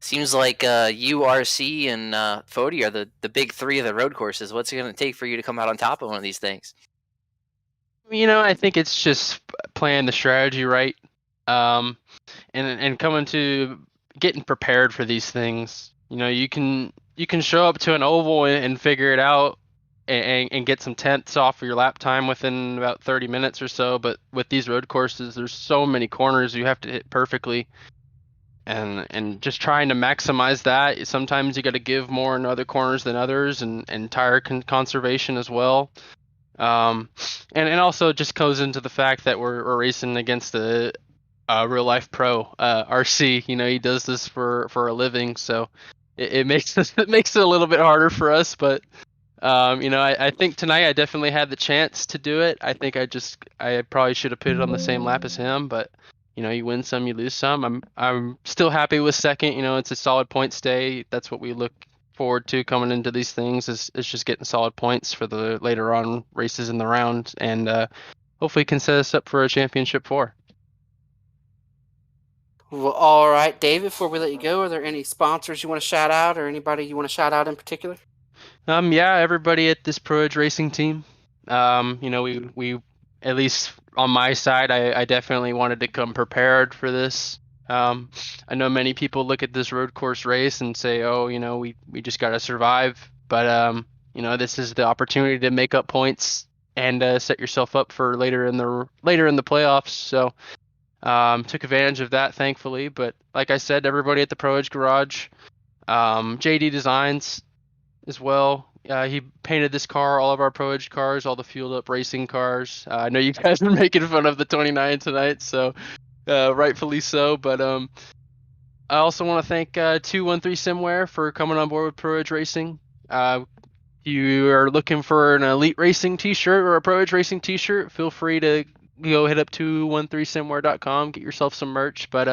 seems like URC and Fody are the big 3 of the road courses. What's it going to take for you to come out on top of one of these things? I think it's just playing the strategy right, and coming to getting prepared for these things. You can show up to an oval and figure it out and get some tenths off of your lap time within about 30 minutes or so. But with these road courses, there's so many corners you have to hit perfectly. And just trying to maximize that. Sometimes you got to give more in other corners than others, and tire conservation as well. And also just goes into the fact that we're racing against a real life pro, RC. He does this for a living, so it makes it a little bit harder for us. But I think tonight I definitely had the chance to do it. I think I probably should have put it on the same lap as him, but you win some, you lose some. I'm still happy with second. It's a solid point stay. That's what we look forward to coming into these things, is just getting solid points for the later on races in the round, and hopefully can set us up for a championship 4. Well, all right, David, before we let you go, are there any sponsors you want to shout out or anybody you want to shout out in particular? Yeah, everybody at this Pro Edge racing team. We at least on my side, I definitely wanted to come prepared for this. I know many people look at this road course race and say, oh, we just got to survive. But, this is the opportunity to make up points and set yourself up for later in the playoffs. So took advantage of that, thankfully. But like I said, everybody at the Pro Edge garage, JD Designs as well. He painted this car, all of our Pro Edge cars, all the fueled up racing cars. I know you guys are making fun of the 29 tonight, so rightfully so. But I also want to thank 213 Simware for coming on board with Pro Edge Racing. If you are looking for an Elite Racing t-shirt or a Pro Edge Racing t-shirt, feel free to go hit up 213simware.com, get yourself some merch. But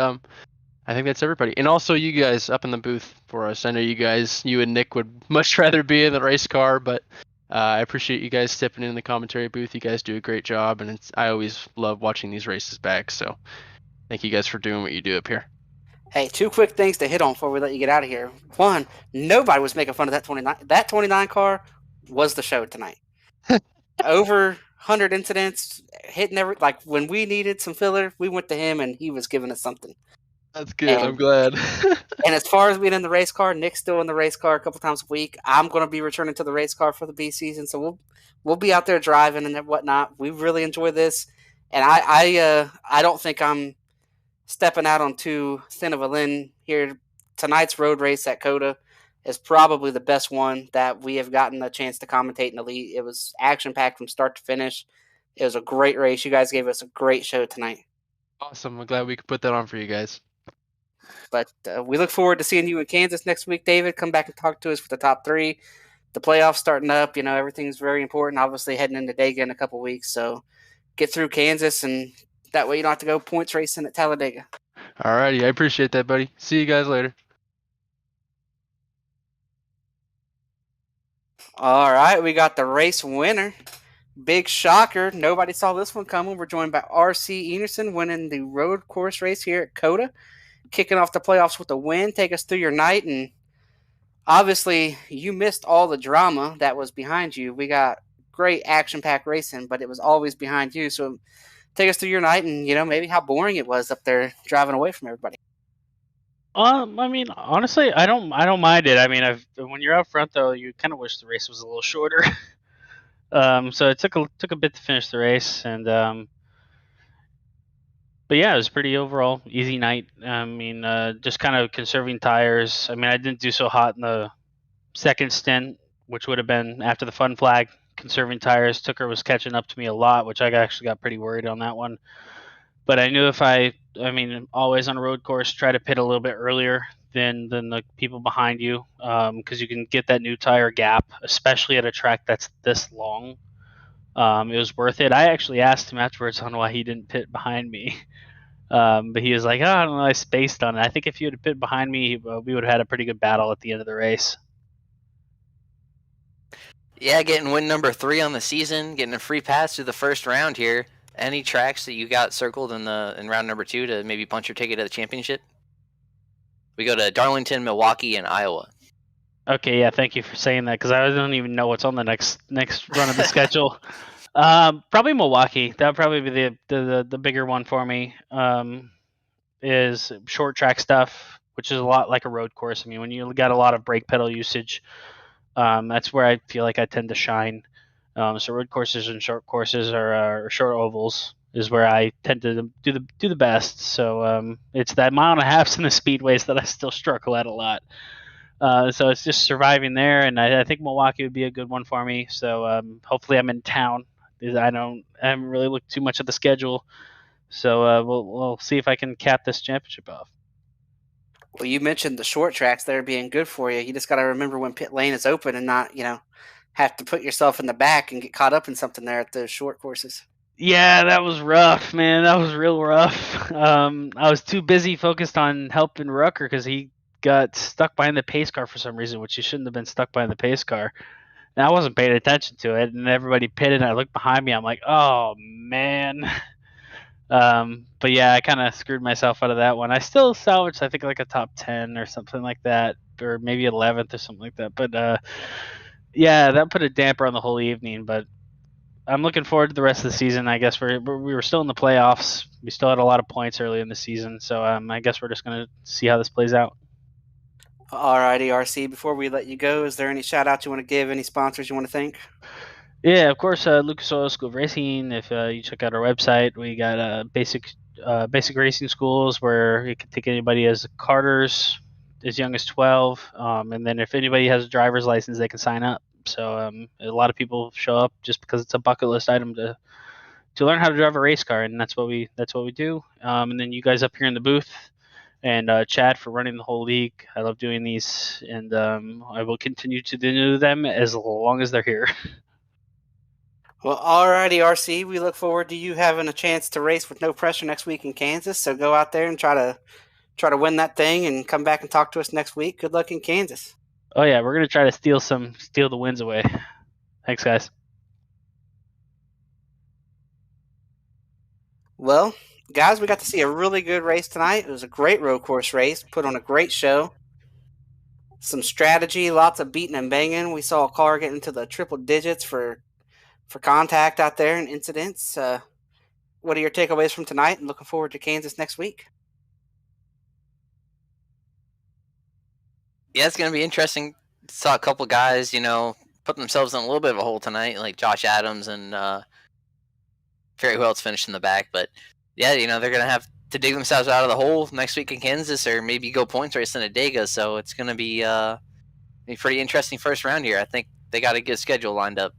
I think that's everybody. And also you guys up in the booth for us. I know you and Nick would much rather be in the race car, but I appreciate you guys stepping in the commentary booth. You guys do a great job, and I always love watching these races back. So thank you guys for doing what you do up here. Hey, 2 quick things to hit on before we let you get out of here. One, nobody was making fun of that 29. That 29 car was the show tonight. Over 100 incidents, hitting like when we needed some filler, we went to him and he was giving us something. That's good. I'm glad. And as far as being in the race car, Nick's still in the race car a couple times a week. I'm going to be returning to the race car for the B season, so we'll be out there driving and whatnot. We really enjoy this, and I don't think I'm stepping out on too thin of a limb here. Tonight's road race at COTA is probably the best one that we have gotten a chance to commentate in Elite. It was action-packed from start to finish. It was a great race. You guys gave us a great show tonight. Awesome. I'm glad we could put that on for you guys. But we look forward to seeing you in Kansas next week, David. Come back and talk to us for the top three. The playoffs starting up, everything's very important. Obviously, heading into Dega in a couple weeks, so get through Kansas, and that way you don't have to go points racing at Talladega. Alrighty, I appreciate that, buddy. See you guys later. All right, we got the race winner. Big shocker. Nobody saw this one coming. We're joined by R.C. Enerson winning the road course race here at COTA. Kicking off the playoffs with a win. Take us through your night. And obviously, you missed all the drama that was behind you. We got great action-packed racing, but it was always behind you. So take us through your night and, maybe how boring it was up there driving away from everybody. I mean, honestly, I don't mind it. I mean, when you're out front though, you kind of wish the race was a little shorter. So it took a bit to finish the race, and but yeah, it was pretty overall easy night. I mean, just kind of conserving tires. I mean, I didn't do so hot in the second stint, which would have been after the fun flag. Conserving tires, Tucker was catching up to me a lot, which I actually got pretty worried on that one. But I knew if I mean, always on a road course, try to pit a little bit earlier than the people behind you, because you can get that new tire gap, especially at a track that's this long. It was worth it. I actually asked him afterwards on why he didn't pit behind me, but he was like, "Oh, I don't know, I spaced on it." I think if you had pit behind me, we would have had a pretty good battle at the end of the race. Yeah, getting win number 3 on the season, getting a free pass through the first round here. Any tracks that you got circled in round number 2 to maybe punch your ticket to the championship? We go to Darlington, Milwaukee, and Iowa. Okay, yeah, thank you for saying that, because I don't even know what's on the next run of the schedule. Probably Milwaukee. That would probably be the bigger one for me. Is short track stuff, which is a lot like a road course. I mean, when you got a lot of brake pedal usage, that's where I feel like I tend to shine. So road courses and short courses or short ovals is where I tend to do the best. So it's that mile and a half in the speedways that I still struggle at a lot. So it's just surviving there, and I think Milwaukee would be a good one for me. So hopefully I'm in town. I haven't really looked too much at the schedule, so we'll see if I can cap this championship off. Well, you mentioned the short tracks there being good for you. You just got to remember when pit lane is open and not, have to put yourself in the back and get caught up in something there at the short courses. Yeah, that was rough, man. That was real rough. I was too busy focused on helping Rucker because he got stuck behind the pace car for some reason, which he shouldn't have been stuck behind the pace car. And I wasn't paying attention to it, and everybody pitted, and I looked behind me. I'm like, oh, man. But yeah, I kind of screwed myself out of that one. I still salvaged, I think, like a top 10 or something like that, or maybe 11th or something like that. But yeah, that put a damper on the whole evening. But I'm looking forward to the rest of the season. I guess we were still in the playoffs. We still had a lot of points early in the season, so I guess we're just gonna see how this plays out. Alrighty, RC. Before we let you go, is there any shout outs you want to give? Any sponsors you want to thank? Yeah, of course, Lucas Oil School of Racing. If you check out our website, we got basic racing schools where you can take anybody as carters as young as 12, and then if anybody has a driver's license, they can sign up. So a lot of people show up just because it's a bucket list item to learn how to drive a race car, and that's what we do. And then you guys up here in the booth, and Chad for running the whole league. I love doing these, and I will continue to do them as long as they're here. Well, alrighty, RC. We look forward to you having a chance to race with no pressure next week in Kansas. So go out there and try to win that thing, and come back and talk to us next week. Good luck in Kansas. Oh yeah, we're gonna try to steal the wins away. Thanks, guys. Well, guys, we got to see a really good race tonight. It was a great road course race. Put on a great show. Some strategy, lots of beating and banging. We saw a car get into the triple digits for contact out there and incidents. What are your takeaways from tonight, and looking forward to Kansas next week? Yeah, it's going to be interesting. Saw a couple guys, put themselves in a little bit of a hole tonight, like Josh Adams and Ferry Welts finished in the back. But yeah, they're going to have to dig themselves out of the hole next week in Kansas, or maybe go points racing at Dega. So it's going to be a pretty interesting first round here. I think they got a good schedule lined up.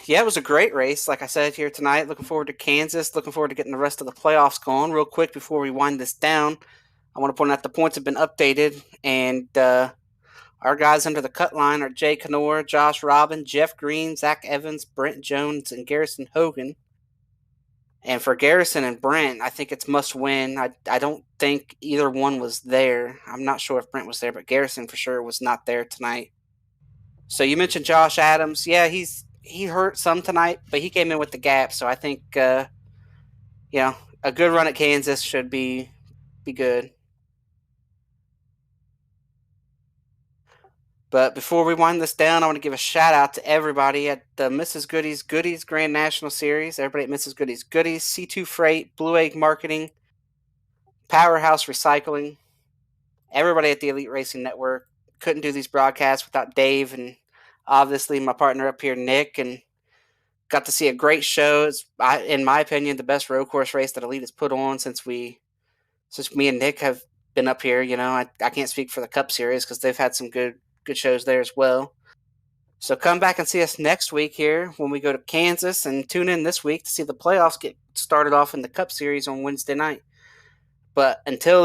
yeah, it was a great race. Like I said here tonight, looking forward to Kansas. Looking forward to getting the rest of the playoffs going. Real quick before we wind this down, I want to point out the points have been updated, and our guys under the cut line are Jay Canor, Josh Robin, Jeff Green, Zach Evans, Brent Jones, and Garrison Hogan. And for Garrison and Brent, I think it's must win. I don't think either one was there. I'm not sure if Brent was there, but Garrison for sure was not there tonight. So you mentioned Josh Adams. Yeah, he hurt some tonight, but he came in with the gap. So I think a good run at Kansas should be good. But before we wind this down, I want to give a shout out to everybody at the Mrs. Goodies Grand National Series. Everybody at Mrs. Goodies, C2 Freight, Blue Egg Marketing, Powerhouse Recycling, everybody at the Elite Racing Network. Couldn't do these broadcasts without Dave and obviously my partner up here, Nick, and got to see a great show. It's, in my opinion, the best road course race that Elite has put on since me and Nick have been up here. I can't speak for the Cup Series because they've had some good shows there as well. So come back and see us next week here when we go to Kansas, and tune in this week to see the playoffs get started off in the Cup Series on Wednesday night. But until then,